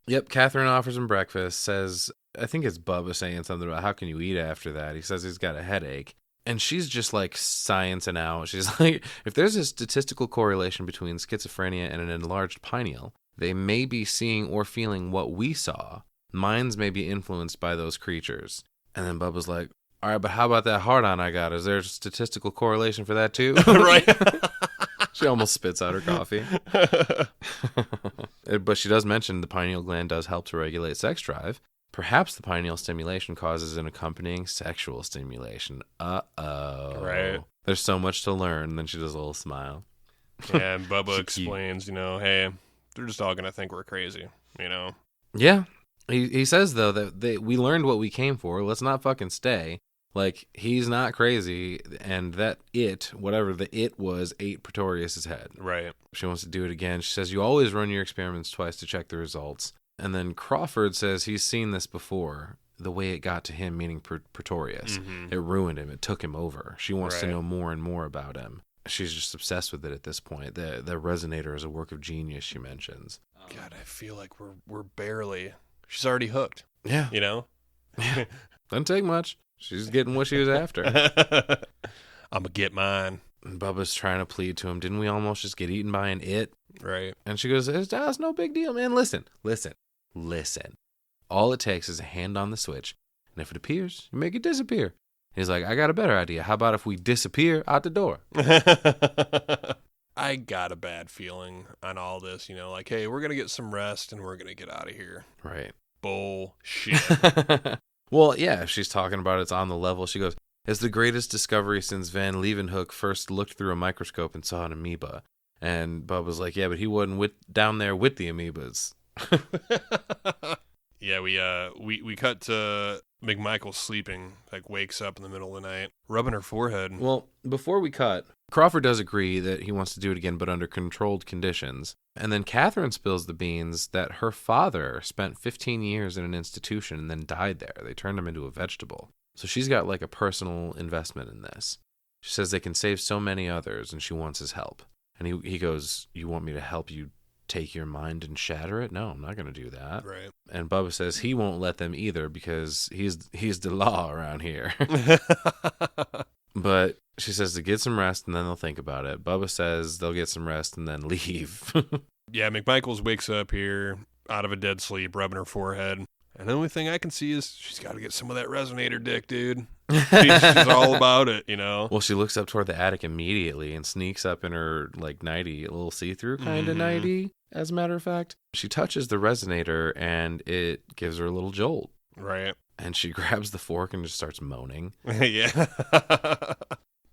Yep, Catherine offers him breakfast, says, I think it's Bubba saying something about how can you eat after that? He says he's got a headache. And she's just like sciencing out. She's like, if there's a statistical correlation between schizophrenia and an enlarged pineal, they may be seeing or feeling what we saw. Minds may be influenced by those creatures. And then Bubba's like, all right, but how about that hard-on I got? Is there a statistical correlation for that too? Right. She almost spits out her coffee. But she does mention the pineal gland does help to regulate sex drive. Perhaps the pineal stimulation causes an accompanying sexual stimulation. Uh-oh. Right. There's so much to learn. And then she does a little smile. Yeah, and Bubba explains, hey, they're just all going to think we're crazy, Yeah. He says, though, that we learned what we came for. Let's not fucking stay. Like, he's not crazy, and that whatever the it was, ate Pretorius's head. Right. She wants to do it again. She says, you always run your experiments twice to check the results. And then Crawford says he's seen this before, the way it got to him, meaning Pretorius. Mm-hmm. It ruined him. It took him over. She wants to Right. know more and more about him. She's just obsessed with it at this point. The resonator is a work of genius, she mentions. God, I feel like we're barely... She's already hooked. Yeah. Yeah. Doesn't take much. She's getting what she was after. I'm going to get mine. And Bubba's trying to plead to him. Didn't we almost just get eaten by an it? Right. And she goes, it's no big deal, man. Listen. All it takes is a hand on the switch. And if it appears, you make it disappear. He's like, I got a better idea. How about if we disappear out the door? I got a bad feeling on all this, like, hey, we're going to get some rest and we're going to get out of here. Right. Bullshit. Well, yeah, she's talking about it's on the level. She goes, it's the greatest discovery since Van Leeuwenhoek first looked through a microscope and saw an amoeba. And Bub was like, yeah, but he wasn't down there with the amoebas. Yeah, we cut to McMichael sleeping, like wakes up in the middle of the night, rubbing her forehead. Well, before we cut, Crawford does agree that he wants to do it again, but under controlled conditions. And then Catherine spills the beans that her father spent 15 years in an institution and then died there. They turned him into a vegetable. So she's got like a personal investment in this. She says they can save so many others, and she wants his help. And he goes, you want me to help you take your mind and shatter it? No, I'm not going to do that. Right. And Bubba says he won't let them either because he's the law around here. But she says to get some rest and then they'll think about it. Bubba says they'll get some rest and then leave. Yeah, McMichaels wakes up here out of a dead sleep, rubbing her forehead. And the only thing I can see is she's got to get some of that resonator dick, dude. She's all about it, you know? Well, she looks up toward the attic immediately and sneaks up in her, nightie, a little see-through kind of nightie, as a matter of fact. She touches the resonator, and it gives her a little jolt. Right. And she grabs the fork and just starts moaning. Yeah.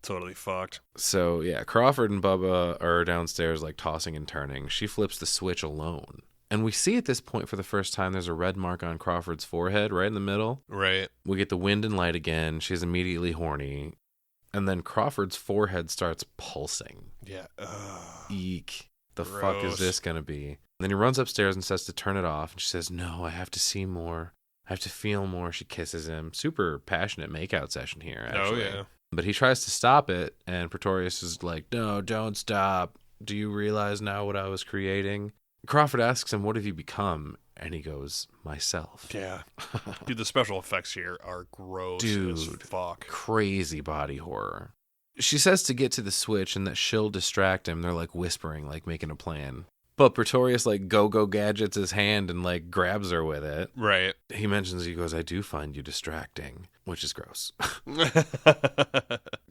Totally fucked. So, yeah, Crawford and Bubba are downstairs, tossing and turning. She flips the switch alone. And we see at this point for the first time there's a red mark on Crawford's forehead right in the middle. Right. We get the wind and light again. She's immediately horny. And then Crawford's forehead starts pulsing. Yeah. Eek. The Gross. fuck is this going to be? And then he runs upstairs and says to turn it off. And she says, no, I have to see more. I have to feel more. She kisses him. Super passionate makeout session here, actually. Oh, yeah. But he tries to stop it. And Pretorius is like, no, don't stop. Do you realize now what I was creating? Crawford asks him, what have you become? And he goes, myself. Yeah. Dude, the special effects here are gross as fuck. Crazy body horror. She says to get to the switch and that she'll distract him. They're whispering, making a plan. But Pretorius go gadgets his hand and grabs her with it. Right. He mentions, he goes, I do find you distracting, which is gross.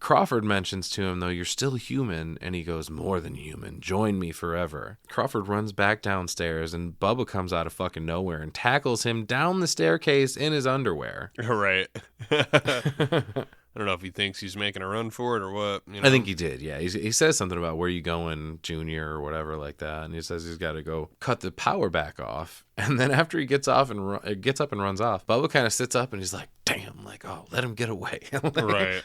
Crawford mentions to him, though, you're still human. And he goes, more than human. Join me forever. Crawford runs back downstairs and Bubba comes out of fucking nowhere and tackles him down the staircase in his underwear. Right. I don't know if he thinks he's making a run for it or what. You know? I think he did, yeah. He says something about where you going, Junior, or whatever like that. And he says he's got to go cut the power back off. And then after he gets up and runs off, Bubba kind of sits up and he's like, damn, oh, let him get away. Right.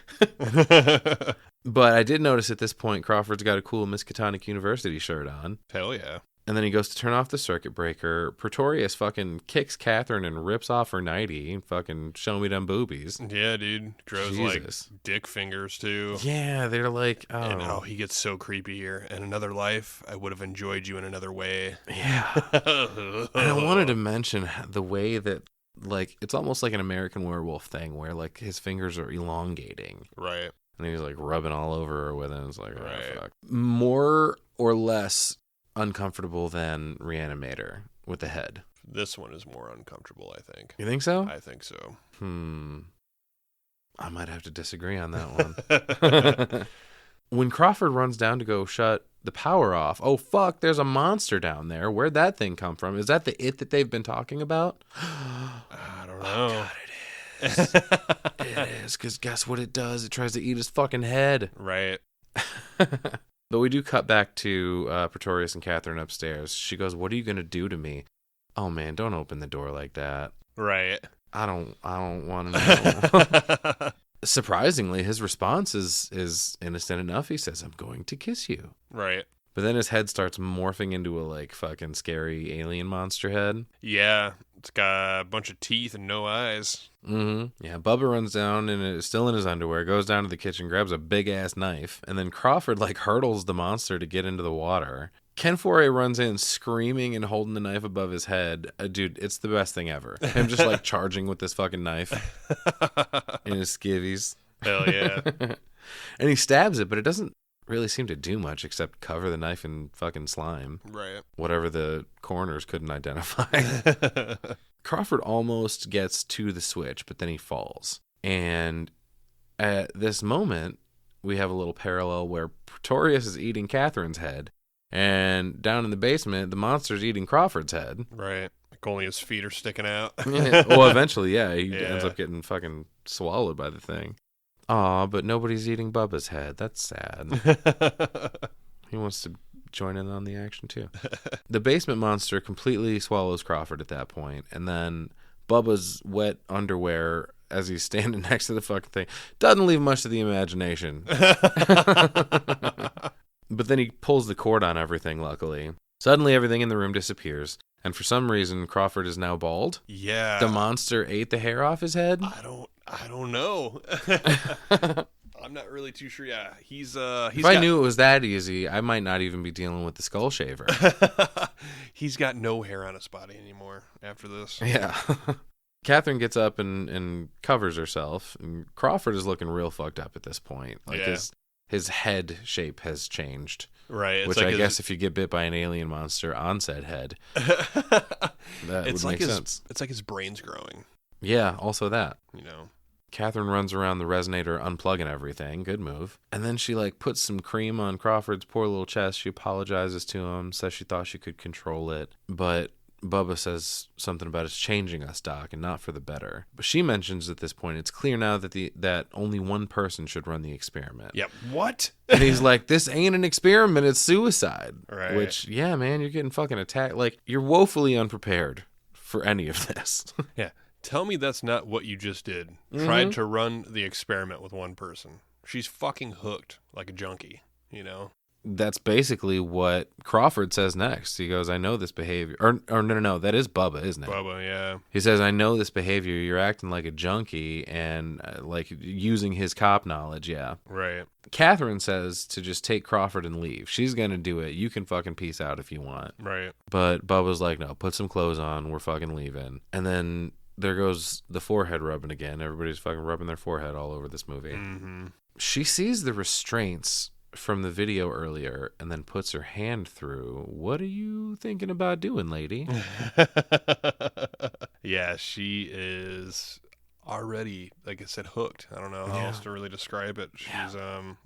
But I did notice at this point, Crawford's got a cool Miskatonic University shirt on. Hell yeah. And then he goes to turn off the circuit breaker. Pretorius fucking kicks Catherine and rips off her nightie. Fucking show me them boobies. Yeah, dude. Grows Jesus. Dick fingers too. Yeah, they're like, oh. And he gets so creepy here. In another life, I would have enjoyed you in another way. Yeah. And I wanted to mention the way that, it's almost like an American Werewolf thing where, his fingers are elongating. Right. And he's, rubbing all over her with it. And it's right. Oh, fuck. More or less uncomfortable than Reanimator with the head. This one is more uncomfortable, I think. You think so? I think so. I might have to disagree on that one. When Crawford runs down to go shut the power off, oh fuck, there's a monster down there. Where'd that thing come from? Is that the it that they've been talking about? I don't know. Oh god, it is. It is, because guess what it does? It tries to eat his fucking head. Right. But we do cut back to Pretorius and Catherine upstairs. She goes, what are you going to do to me? Oh, man, don't open the door like that. Right. I don't want to know. Surprisingly, his response is innocent enough. He says, I'm going to kiss you. Right. But then his head starts morphing into a fucking scary alien monster head. Yeah. It's got a bunch of teeth and no eyes. Mm-hmm. Yeah, Bubba runs down and is still in his underwear, goes down to the kitchen, grabs a big-ass knife, and then Crawford, hurdles the monster to get into the water. Ken Foray runs in screaming and holding the knife above his head. Dude, it's the best thing ever. Him just, charging with this fucking knife in his skivvies. Hell yeah. And he stabs it, but it doesn't really seem to do much except cover the knife in fucking slime. Right. Whatever the coroners couldn't identify. Crawford almost gets to the switch, but then he falls. And at this moment, we have a little parallel where Pretorius is eating Catherine's head, and down in the basement, the monster's eating Crawford's head. Right. Only his feet are sticking out. Yeah. Well, eventually, yeah, he ends up getting fucking swallowed by the thing. Aw, but nobody's eating Bubba's head. That's sad. He wants to join in on the action, too. The basement monster completely swallows Crawford at that point, and then Bubba's wet underwear, as he's standing next to the fucking thing, doesn't leave much to the imagination. But then he pulls the cord on everything, luckily. Suddenly, everything in the room disappears, and for some reason, Crawford is now bald. Yeah. The monster ate the hair off his head? I don't know. I'm not really too sure. Yeah, he's If I knew it was that easy, I might not even be dealing with the skull shaver. he's got no hair on his body anymore after this. Yeah. Catherine gets up and covers herself, and Crawford is looking real fucked up at this point. Like his head shape has changed. Right. It's which like I guess if you get bit by an alien monster on said head, that would make sense. It's like his brain's growing. Yeah, also that. You know. Catherine runs around the resonator unplugging everything. Good move. And then she puts some cream on Crawford's poor little chest. She apologizes to him, says she thought she could control it. But Bubba says something about it's changing us, Doc, and not for the better. But she mentions at this point it's clear now that only one person should run the experiment. Yep. What? And he's like, this ain't an experiment, it's suicide. Right. Which, yeah, man, you're getting fucking attacked. Like, you're woefully unprepared for any of this. Yeah. Tell me that's not what you just did. Tried to run the experiment with one person. She's fucking hooked like a junkie, you know? That's basically what Crawford says next. He goes, I know this behavior. Or no, that is Bubba, isn't it? Bubba, yeah. He says, I know this behavior. You're acting like a junkie and using his cop knowledge, yeah. Right. Catherine says to just take Crawford and leave. She's going to do it. You can fucking peace out if you want. Right. But Bubba's like, no, put some clothes on. We're fucking leaving. And then there goes the forehead rubbing again. Everybody's fucking rubbing their forehead all over this movie. Mm-hmm. She sees the restraints from the video earlier and then puts her hand through. What are you thinking about doing, lady? Yeah, she is already, like I said, hooked. I don't know how else to really describe it. She's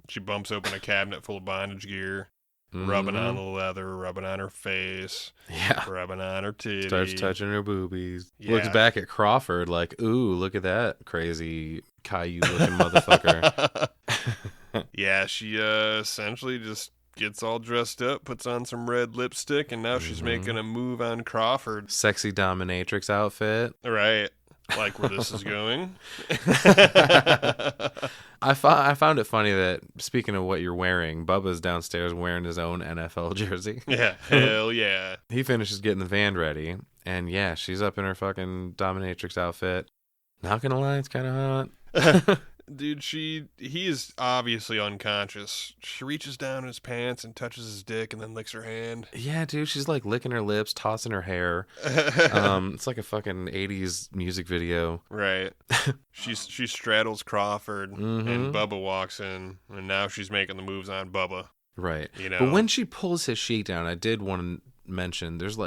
she bumps open a cabinet full of bondage gear. Rubbing on the leather, rubbing on her face, rubbing on her titty. Starts touching her boobies. Yeah. Looks back at Crawford like, ooh, look at that crazy Caillou-looking motherfucker. Yeah, she essentially just gets all dressed up, puts on some red lipstick, and now she's making a move on Crawford. Sexy dominatrix outfit. Right. Like where this is going. I found it funny that, speaking of what you're wearing, Bubba's downstairs wearing his own NFL jersey. Yeah, hell yeah. He finishes getting the van ready, and yeah, she's up in her fucking dominatrix outfit. Not gonna lie, it's kind of hot. Dude, he is obviously unconscious. She reaches down in his pants and touches his dick and then licks her hand. Yeah, dude, she's like licking her lips, tossing her hair. It's like a fucking 80s music video. Right. She straddles Crawford and Bubba walks in, and now she's making the moves on Bubba. Right. You know? But when she pulls his sheet down, I did want to mention there's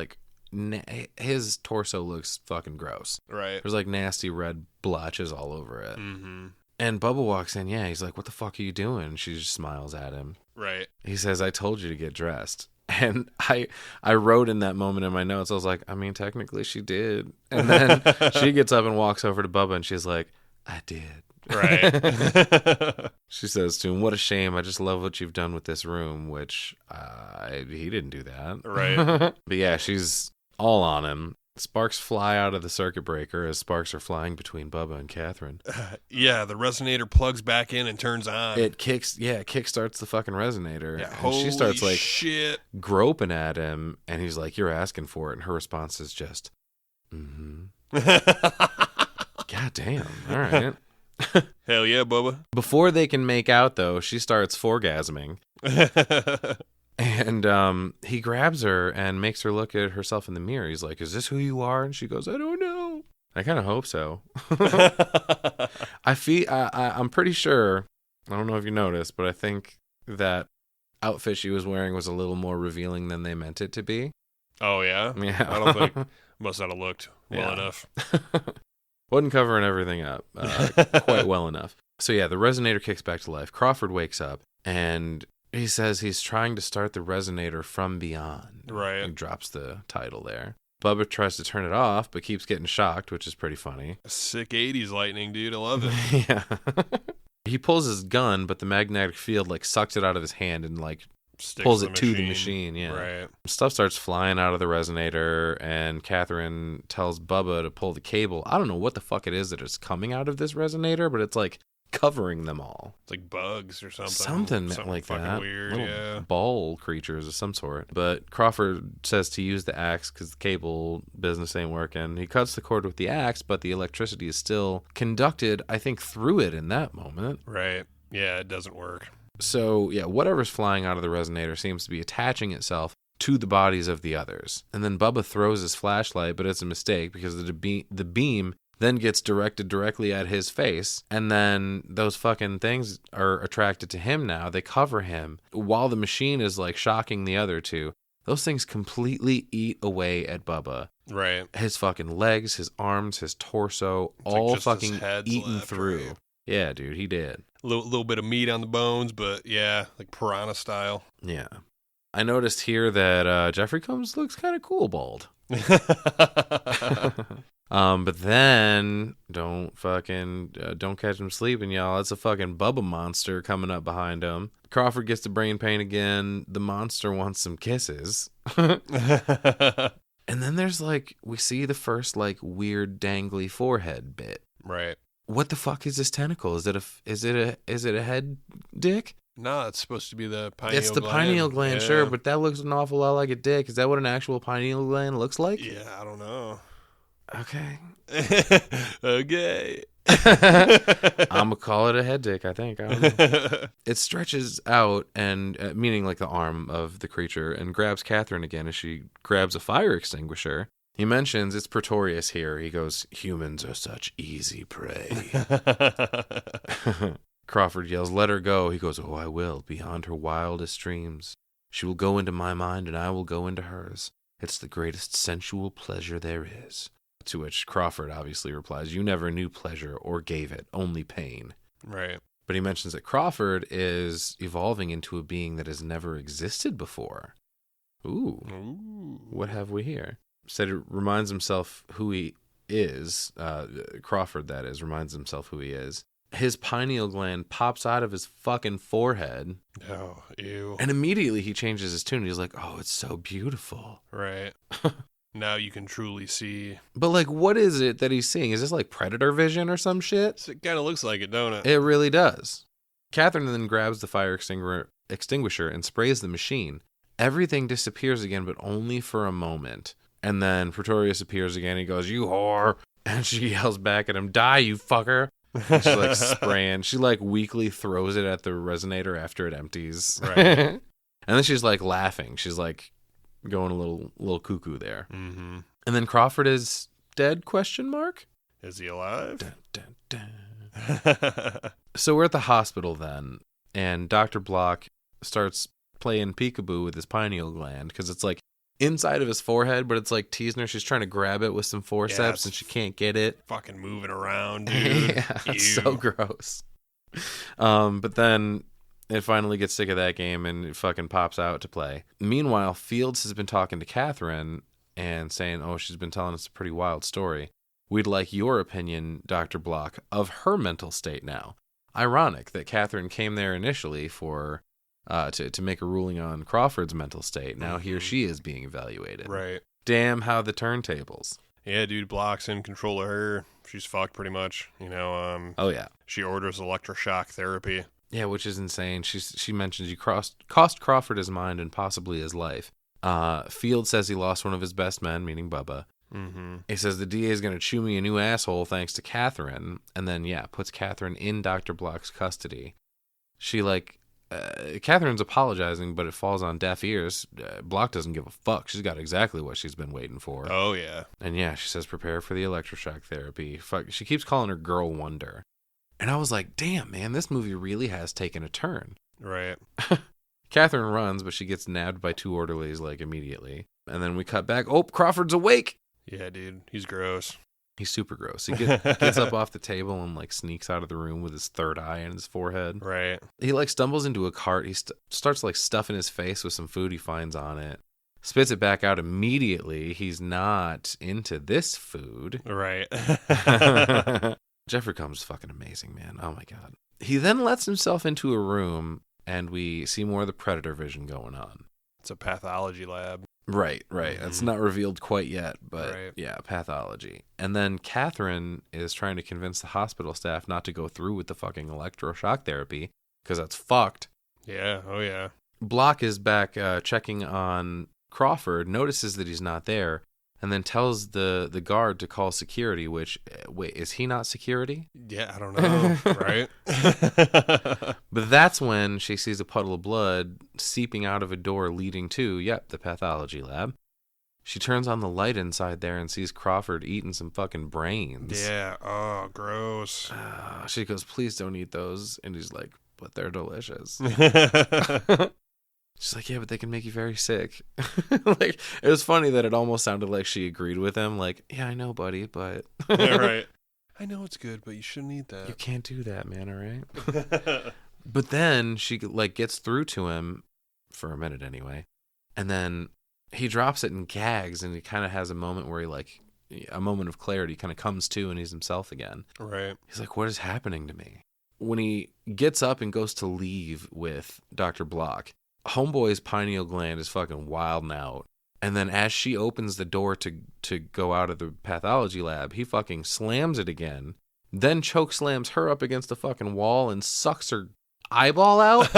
his torso looks fucking gross. Right. There's like nasty red blotches all over it. Mm-hmm. And Bubba walks in, he's like, what the fuck are you doing? She just smiles at him. Right. He says, I told you to get dressed. And I wrote in that moment in my notes, I was like, I mean, technically she did. And then she gets up and walks over to Bubba and she's like, I did. Right. She says to him, what a shame. I just love what you've done with this room, which he didn't do that. Right. But yeah, she's all on him. Sparks fly out of the circuit breaker as sparks are flying between Bubba and Catherine. Yeah, the resonator plugs back in and turns on. It kickstarts the fucking resonator. Yeah, and she starts like shit. groping at him, and he's like, you're asking for it. And her response is just, God damn. All right. Hell yeah, Bubba. Before they can make out, though, she starts foregasming. And he grabs her and makes her look at herself in the mirror. He's like, is this who you are? And she goes, I don't know. I kind of hope so. I'm pretty sure, I don't know if you noticed, but I think that outfit she was wearing was a little more revealing than they meant it to be. Oh, yeah? Yeah. I don't think. Must not have looked well enough. Wasn't covering everything up quite well enough. So yeah, the resonator kicks back to life. Crawford wakes up and he says he's trying to start the resonator from beyond. Right. He drops the title there. Bubba tries to turn it off, but keeps getting shocked, which is pretty funny. Sick 80s lightning, dude. I love it. Yeah. He pulls his gun, but the magnetic field sucks it out of his hand and pulls it to the machine. Yeah. Right. Stuff starts flying out of the resonator, and Catherine tells Bubba to pull the cable. I don't know what the fuck it is that is coming out of this resonator, but it's covering them all. It's like bugs or something. Something like fucking that. Weird, little yeah. ball creatures of some sort. But Crawford says to use the axe because the cable business ain't working. He cuts the cord with the axe, but the electricity is still conducted, I think, through it in that moment. Right. Yeah, it doesn't work. So, yeah, whatever's flying out of the resonator seems to be attaching itself to the bodies of the others. And then Bubba throws his flashlight, but it's a mistake because the beam then gets directed directly at his face. And then those fucking things are attracted to him now. They cover him while the machine is like shocking the other two. Those things completely eat away at Bubba. Right. His fucking legs, his arms, his torso, It's all like just his fucking head's eaten left, through. right? Yeah, dude, he did. Little bit of meat on the bones, but yeah, like piranha style. Yeah. I noticed here that Jeffrey Combs looks kind of cool bald. But then don't catch him sleeping, y'all. It's a fucking Bubba monster coming up behind him. Crawford gets the brain pain again. The monster wants some kisses. And then there's like, we see the first like weird dangly forehead bit. Right. What the fuck is this tentacle? Is it a head dick? No, it's supposed to be the pineal gland. It's the pineal gland, yeah. sure, but that looks an awful lot like a dick. Is that what an actual pineal gland looks like? Yeah, I don't know. Okay. Okay. I'm gonna call it a head dick, I think. I don't know. It stretches out, and meaning like the arm of the creature, and grabs Catherine again as she grabs a fire extinguisher. He mentions it's Pretorius here. He goes, "Humans are such easy prey." Crawford yells, "Let her go." He goes, "Oh, I will, beyond her wildest dreams. She will go into my mind, and I will go into hers. It's the greatest sensual pleasure there is." To which Crawford obviously replies, "You never knew pleasure or gave it, only pain." Right. But he mentions that Crawford is evolving into a being that has never existed before. Ooh. What have we here? Said it reminds himself who he is. Crawford, that is, reminds himself who he is. His pineal gland pops out of his fucking forehead. Oh, ew. And immediately he changes his tune. He's like, "Oh, it's so beautiful." Right. Now you can truly see. But like, what is it that he's seeing? Is this like predator vision or some shit? It kind of looks like it, don't it? It really does. Catherine then grabs the fire extinguisher and sprays the machine. Everything disappears again, but only for a moment. And then Pretorius appears again. He goes, "You whore." And she yells back at him, "Die, you fucker." And she's like spraying. She like weakly throws it at the resonator after it empties. Right. And then she's like laughing. She's like going a little cuckoo there. Mm-hmm. And then Crawford is dead, ? Is he alive? Dun, dun, dun. So we're at the hospital then, and Dr. Block starts playing peekaboo with his pineal gland because it's like inside of his forehead, but it's like teasing her. She's trying to grab it with some forceps and she can't get it. Fucking moving around, dude. Yeah, it's so gross. But then it finally gets sick of that game and it fucking pops out to play. Meanwhile, Fields has been talking to Catherine and saying, "Oh, she's been telling us a pretty wild story. We'd like your opinion, Dr. Block, of her mental state now." Ironic that Catherine came there initially for to make a ruling on Crawford's mental state. Now here she is being evaluated. Right. Damn, how the turntables. Yeah, dude, Block's in control of her. She's fucked pretty much. You know, Oh, yeah. she orders electroshock therapy. Yeah, which is insane. She mentions you cost Crawford his mind and possibly his life. Field says he lost one of his best men, meaning Bubba. Mm-hmm. He says the DA is going to chew me a new asshole thanks to Catherine. And then, puts Catherine in Dr. Block's custody. She, Catherine's apologizing, but it falls on deaf ears. Block doesn't give a fuck. She's got exactly what she's been waiting for. Oh, yeah. And she says, prepare for the electroshock therapy. Fuck, she keeps calling her Girl Wonder. And I was like, damn, man, this movie really has taken a turn. Right. Catherine runs, but she gets nabbed by two orderlies, immediately. And then we cut back. Oh, Crawford's awake! Yeah, dude. He's gross. He's super gross. He gets up off the table and, sneaks out of the room with his third eye in his forehead. Right. He, stumbles into a cart. He starts, stuffing his face with some food he finds on it. Spits it back out immediately. He's not into this food. Right. Jeffrey Combs is fucking amazing, man. Oh, my God. He then lets himself into a room, and we see more of the predator vision going on. It's a pathology lab. Right. Mm-hmm. It's not revealed quite yet, but right. Pathology. And then Catherine is trying to convince the hospital staff not to go through with the fucking electroshock therapy, because that's fucked. Yeah, oh yeah. Block is back checking on Crawford, notices that he's not there, and then tells the guard to call security, which, wait, is he not security? Yeah, I don't know, right? But that's when she sees a puddle of blood seeping out of a door leading to, the pathology lab. She turns on the light inside there and sees Crawford eating some fucking brains. Yeah, oh, gross. She goes, please don't eat those. And he's like, but they're delicious. She's like, yeah, but they can make you very sick. Like, it was funny that it almost sounded like she agreed with him. Like, yeah, I know, buddy, but... Yeah, right. I know it's good, but you shouldn't eat that. You can't do that, man, all right? But then she, like, gets through to him, for a minute anyway, and then he drops it and gags, and he kind of has a moment where he, like, a moment of clarity, kind of comes to, and he's himself again. Right. He's like, what is happening to me? When he gets up and goes to leave with Dr. Block, Homeboy's pineal gland is fucking wilding out. And then as she opens the door to go out of the pathology lab, he fucking slams it again, then choke slams her up against the fucking wall and sucks her eyeball out.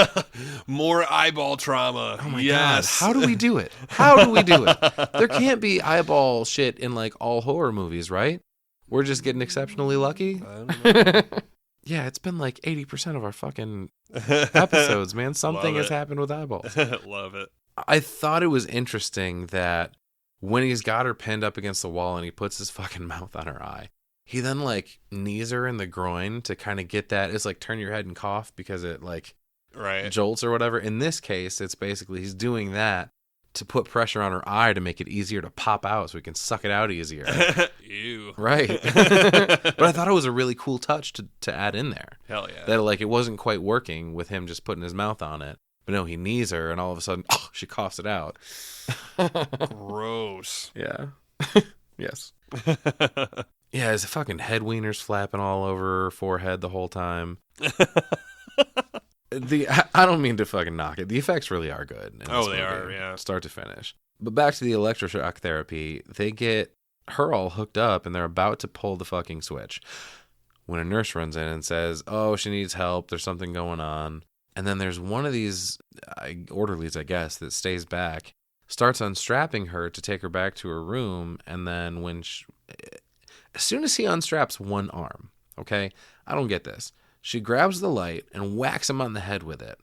More eyeball trauma. Oh my yes. God. How do we do it? How do we do it? There can't be eyeball shit in like all horror movies, right? We're just getting exceptionally lucky. I don't know. Yeah, it's been like 80% of our fucking episodes, man. Something has happened with eyeballs. Love it. I thought it was interesting that when he's got her pinned up against the wall and he puts his fucking mouth on her eye, he then like knees her in the groin to kind of get that. It's like turn your head and cough because it like jolts or whatever. In this case, it's basically he's doing that to put pressure on her eye to make it easier to pop out so he can suck it out easier. Ew. Right. But I thought it was a really cool touch to add in there. Hell yeah. That like it wasn't quite working with him just putting his mouth on it. But no, he knees her and all of a sudden she coughs it out. Gross. Yeah. Yes. Yeah, his fucking head wiener's flapping all over her forehead the whole time. I don't mean to fucking knock it. The effects really are good. Oh, they are, yeah. Start to finish. But back to the electroshock therapy, they get her all hooked up and they're about to pull the fucking switch when a nurse runs in and says, oh, she needs help. There's something going on. And then there's one of these orderlies, I guess, that stays back, starts unstrapping her to take her back to her room. And then as soon as he unstraps one arm, okay, I don't get this. She grabs the light and whacks him on the head with it.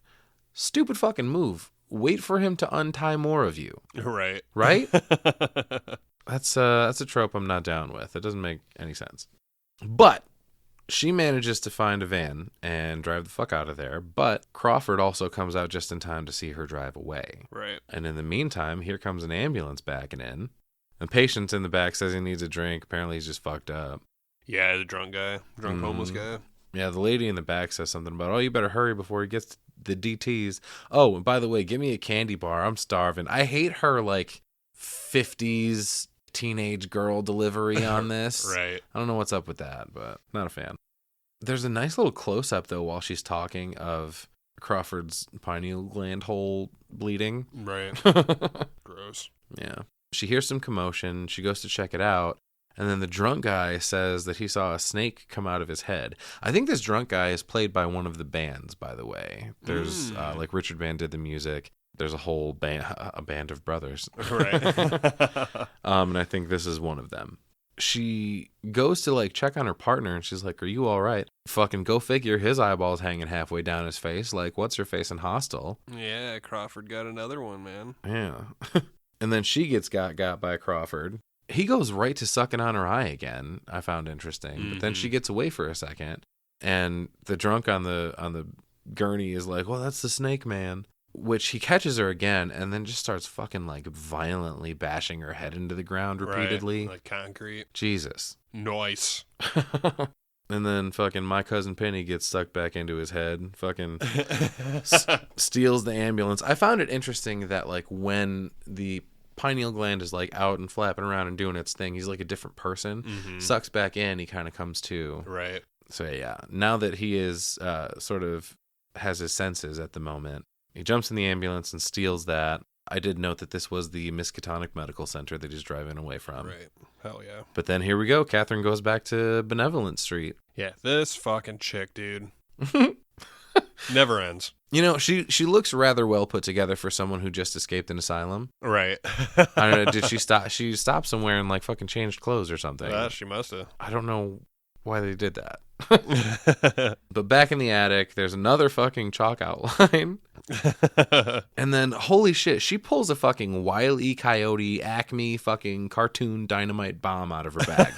Stupid fucking move. Wait for him to untie more of you. Right. Right? That's a trope I'm not down with. It doesn't make any sense. But she manages to find a van and drive the fuck out of there. But Crawford also comes out just in time to see her drive away. Right. And in the meantime, here comes an ambulance backing in. The patient in the back says he needs a drink. Apparently he's just fucked up. Yeah, the drunk homeless guy. Yeah, the lady in the back says something about, oh, you better hurry before he gets the DTs. Oh, and by the way, give me a candy bar. I'm starving. I hate her, like, 50s teenage girl delivery on this. Right. I don't know what's up with that, but not a fan. There's a nice little close-up, though, while she's talking of Crawford's pineal gland hole bleeding. Right. Gross. Yeah. She hears some commotion. She goes to check it out. And then the drunk guy says that he saw a snake come out of his head. I think this drunk guy is played by one of the bands, by the way. There's, like, Richard Band did the music. There's a whole a band of brothers. Right. And I think this is one of them. She goes to, like, check on her partner, and she's like, are you all right? Fucking go figure, his eyeball's hanging halfway down his face. Like, what's her face in Hostel? Yeah, Crawford got another one, man. Yeah. And then she gets got by Crawford. He goes right to sucking on her eye again. I found interesting. Mm-hmm. But then she gets away for a second, and the drunk on the gurney is like, well, that's the snake man, which he catches her again and then just starts fucking like violently bashing her head into the ground repeatedly. Right, like concrete. Jesus. Nice. And then fucking my cousin Penny gets sucked back into his head. Fucking steals the ambulance. I found it interesting that like when the pineal gland is like out and flapping around and doing its thing, he's like a different person. Mm-hmm. Sucks back in, he kind of comes to. Right. So yeah, now that he is sort of has his senses at the moment, he jumps in the ambulance and steals that. I did note that this was the Miskatonic Medical Center that he's driving away from. Right. Hell yeah. But then here we go. Catherine goes back to Benevolent Street. Yeah, this fucking chick, dude. Never ends. You know, she looks rather well put together for someone who just escaped an asylum. Right. I don't know. Did she stop? She stopped somewhere and like fucking changed clothes or something. She must have. I don't know why they did that. But back in the attic, there's another fucking chalk outline. And then, holy shit, she pulls a fucking Wile E. Coyote Acme fucking cartoon dynamite bomb out of her bag.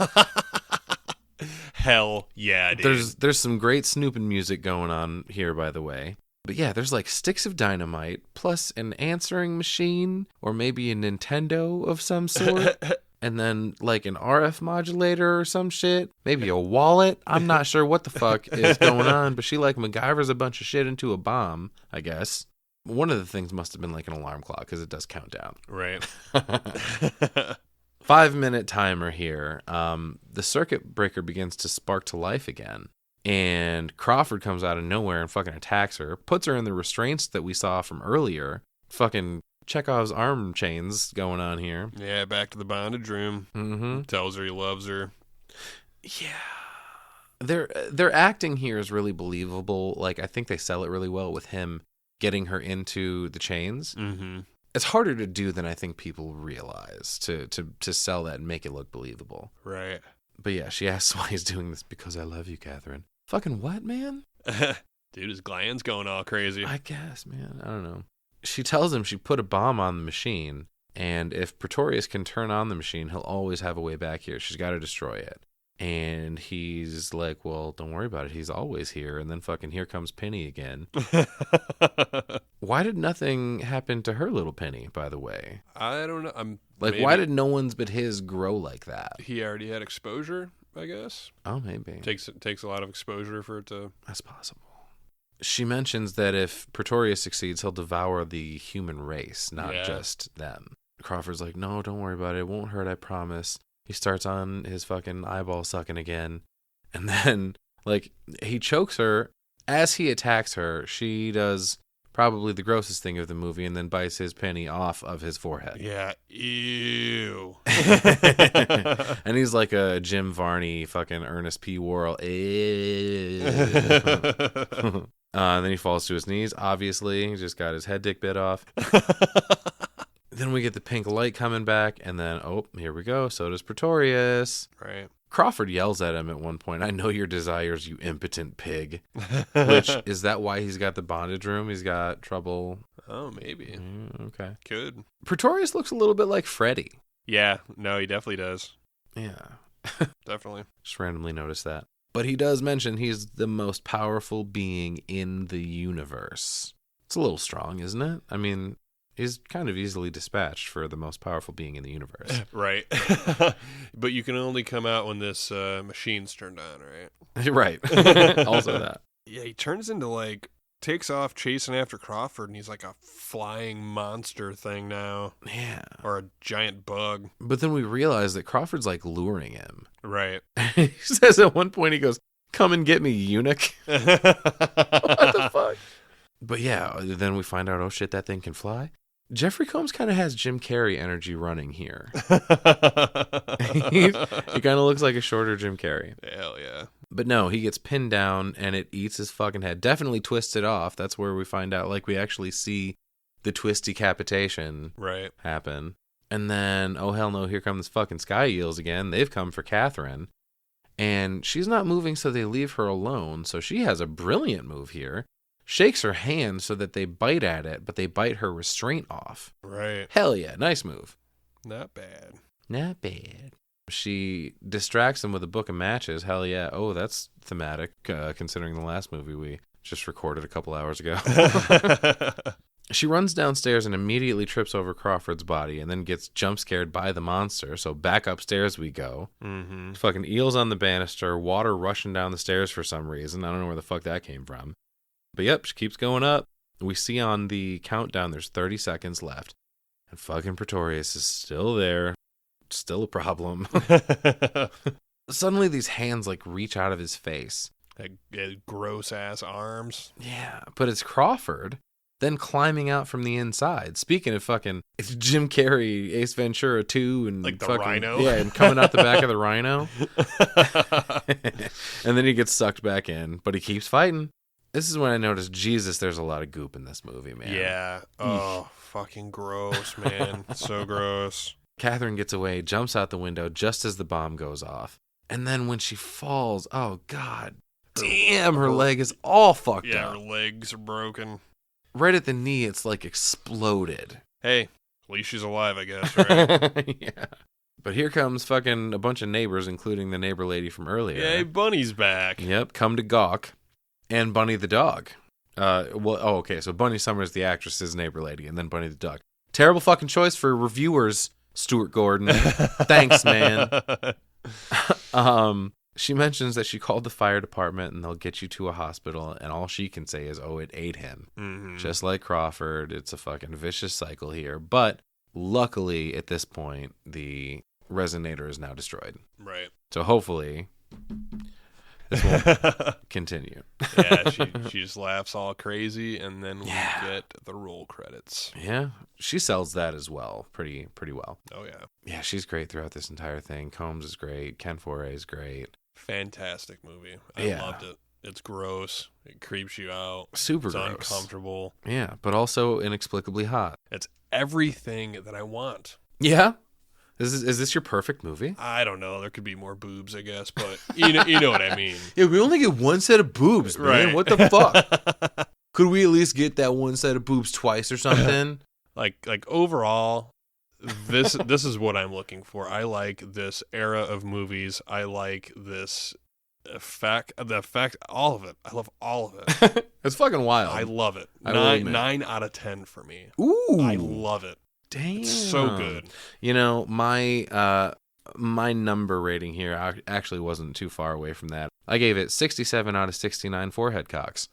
Hell yeah, dude. There's some great snooping music going on here, by the way. But yeah, there's like sticks of dynamite plus an answering machine or maybe a Nintendo of some sort. And then like an RF modulator or some shit. Maybe a wallet. I'm not sure what the fuck is going on, but she like MacGyver's a bunch of shit into a bomb, I guess. One of the things must have been like an alarm clock because it does count down. Right. 5-minute timer here. The circuit breaker begins to spark to life again. And Crawford comes out of nowhere and fucking attacks her. Puts her in the restraints that we saw from earlier. Fucking Chekhov's arm chains going on here. Yeah, back to the bondage room. Mm-hmm. Tells her he loves her. Yeah. Their acting here is really believable. Like, I think they sell it really well with him getting her into the chains. Mm-hmm. It's harder to do than I think people realize to sell that and make it look believable. Right. But yeah, she asks why he's doing this. Because I love you, Catherine. Fucking what, man? Dude, his gland's going all crazy. I guess, man. I don't know. She tells him she put a bomb on the machine, and if Pretorius can turn on the machine, he'll always have a way back here. She's got to destroy it. And he's like, well, don't worry about it. He's always here. And then fucking here comes Penny again. Why did nothing happen to her little Penny, by the way? I don't know. Why did no one's but his grow like that? He already had exposure, I guess. Oh, maybe. Takes a lot of exposure for it to... That's possible. She mentions that if Pretorius succeeds, he'll devour the human race, not just them. Crawford's like, no, don't worry about it. It won't hurt, I promise. He starts on his fucking eyeball sucking again. And then, like, he chokes her. As he attacks her, she does probably the grossest thing of the movie and then bites his penny off of his forehead. Yeah, ew. And he's like a Jim Varney, fucking Ernest P. Worrell. And then he falls to his knees, obviously. He just got his head dick bit off. Then we get the pink light coming back, and then, oh, here we go. So does Pretorius. Right. Crawford yells at him at one point, I know your desires, you impotent pig. Which, is that why he's got the bondage room? He's got trouble? Oh, maybe. Okay. Could. Pretorius looks a little bit like Freddy. Yeah. No, he definitely does. Yeah. Definitely. Just randomly noticed that. But he does mention he's the most powerful being in the universe. It's a little strong, isn't it? I mean, he's kind of easily dispatched for the most powerful being in the universe. Right. But you can only come out when this machine's turned on, right? Right. Also that. Yeah, he turns into takes off chasing after Crawford, and he's like a flying monster thing now. Yeah. Or a giant bug. But then we realize that Crawford's like luring him. Right. He says at one point, he goes, come and get me, eunuch. What the fuck? But yeah, then we find out, oh shit, that thing can fly. Jeffrey Combs kind of has Jim Carrey energy running here. He kind of looks like a shorter Jim Carrey. Hell yeah. But no, he gets pinned down and it eats his fucking head. Definitely twists it off. That's where we find out, we actually see the twist decapitation happen. And then, oh hell no, here come this fucking sky eels again. They've come for Catherine. And she's not moving, so they leave her alone. So she has a brilliant move here. Shakes her hand so that they bite at it, but they bite her restraint off. Right. Hell yeah, nice move. Not bad. Not bad. She distracts him with a book of matches. Hell yeah. Oh, that's thematic, considering the last movie we just recorded a couple hours ago. She runs downstairs and immediately trips over Crawford's body and then gets jump scared by the monster. So back upstairs we go. Mm-hmm. Fucking eels on the banister, water rushing down the stairs for some reason. I don't know where the fuck that came from. But yep, she keeps going up. We see on the countdown there's 30 seconds left. And fucking Pretorius is still there. Still a problem. Suddenly these hands reach out of his face. Gross ass arms. Yeah, but it's Crawford then climbing out from the inside. Speaking of it's Jim Carrey, Ace Ventura 2 and the rhino. Yeah, and coming out the back of the rhino. And then he gets sucked back in, but he keeps fighting. This is when I noticed, Jesus, there's a lot of goop in this movie, man. Yeah. Oh, fucking gross, man. So gross. Catherine gets away, jumps out the window just as the bomb goes off. And then when she falls, oh, God damn, her leg is all fucked up. Yeah, her legs are broken. Right at the knee, it's like exploded. Hey, at least she's alive, I guess, right? Yeah. But here comes fucking a bunch of neighbors, including the neighbor lady from earlier. Yay, Bunny's back. Yep, come to gawk. And Bunny the dog. Okay, so Bunny Summers, the actress's neighbor lady, and then Bunny the dog. Terrible fucking choice for reviewers, Stuart Gordon. Thanks, man. She mentions that she called the fire department and they'll get you to a hospital, and all she can say is, oh, it ate him. Mm-hmm. Just like Crawford, it's a fucking vicious cycle here. But luckily, at this point, the resonator is now destroyed. Right. So hopefully, this won't continue. Yeah, she just laughs all crazy, and then we get the roll credits. Yeah, she sells that as well, pretty well. Oh, yeah. Yeah, she's great throughout this entire thing. Combs is great. Ken Foray is great. Fantastic movie. I loved it. It's gross. It creeps you out. Super it's gross. Uncomfortable. Yeah, but also inexplicably hot. It's everything that I want. Yeah? Is this your perfect movie? I don't know. There could be more boobs, I guess, but you know what I mean. Yeah, we only get one set of boobs, man. Right. What the fuck? Could we at least get that one set of boobs twice or something? Like overall, this is what I'm looking for. I like this era of movies. I like this effect, all of it. I love all of it. It's fucking wild. I love it. Nine out of 10 for me. Ooh, I love it. Damn, it's so good. You know, my number rating here actually wasn't too far away from that. I gave it 67 out of 69 forehead cocks.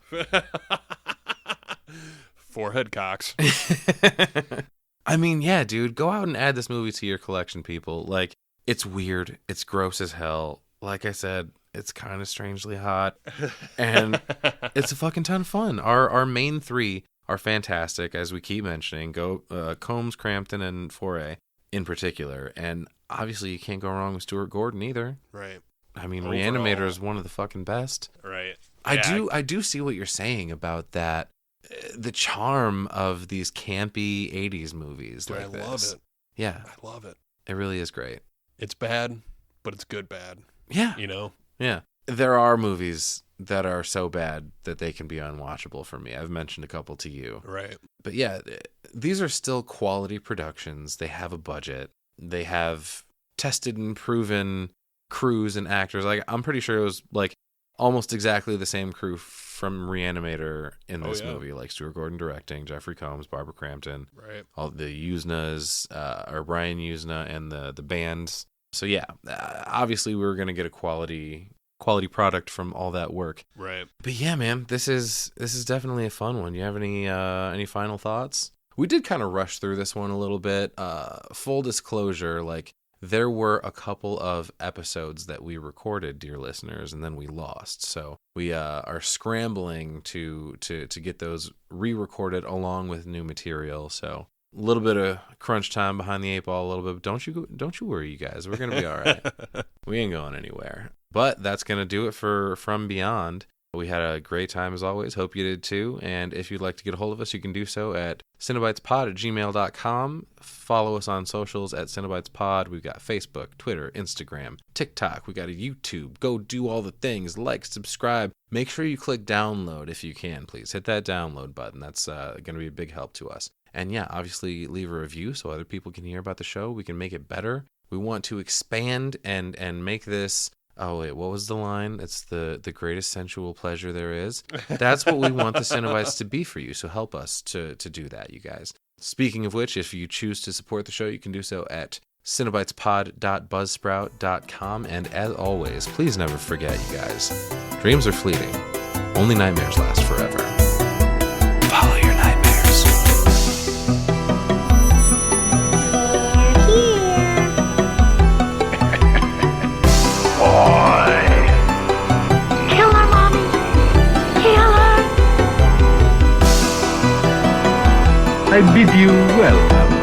Forehead cocks. I mean, yeah, dude, go out and add this movie to your collection, people. Like, it's weird. It's gross as hell. Like I said, it's kind of strangely hot. And it's a fucking ton of fun. Our main three are fantastic, as we keep mentioning. Combs, Crampton, and Foray in particular. And obviously, you can't go wrong with Stuart Gordon either. Right. I mean, Reanimator is one of the fucking best. Right. I do see what you're saying about that. The charm of these campy 80s movies. Dude, like I love it. Yeah. I love it. It really is great. It's bad, but it's good bad. Yeah. You know? Yeah. There are movies that are so bad that they can be unwatchable for me. I've mentioned a couple to you. Right. But yeah, these are still quality productions. They have a budget. They have tested and proven crews and actors. Like, I'm pretty sure it was like almost exactly the same crew from Reanimator in this movie, like Stuart Gordon directing, Jeffrey Combs, Barbara Crampton, right? All the Usnas, or Brian Usna, and the bands. So yeah, obviously we were gonna get a quality product from all that work, right? But yeah, man, this is definitely a fun one. You have any final thoughts? We did kind of rush through this one a little bit. Full disclosure, like, there were a couple of episodes that we recorded, dear listeners, and then we lost. So we are scrambling to get those re-recorded along with new material. So a little bit of crunch time behind the 8 ball, a little bit. Don't you worry, you guys. We're gonna be all right. We ain't going anywhere. But that's gonna do it for From Beyond. We had a great time as always. Hope you did too. And if you'd like to get a hold of us, you can do so at cinebytespod@gmail.com. Follow us on socials at cinebytespod. We've got Facebook, Twitter, Instagram, TikTok. We got a YouTube. Go do all the things. Like, subscribe. Make sure you click download if you can, please. Hit that download button. That's going to be a big help to us. And yeah, obviously leave a review so other people can hear about the show. We can make it better. We want to expand and make this... Oh, wait, what was the line? It's the greatest sensual pleasure there is. That's what we want the Cinebytes to be for you, so help us to do that, you guys. Speaking of which, if you choose to support the show, you can do so at cinebytespod.buzzsprout.com. And as always, please never forget, you guys, dreams are fleeting. Only nightmares last forever. Follow your nightmares. I bid you welcome.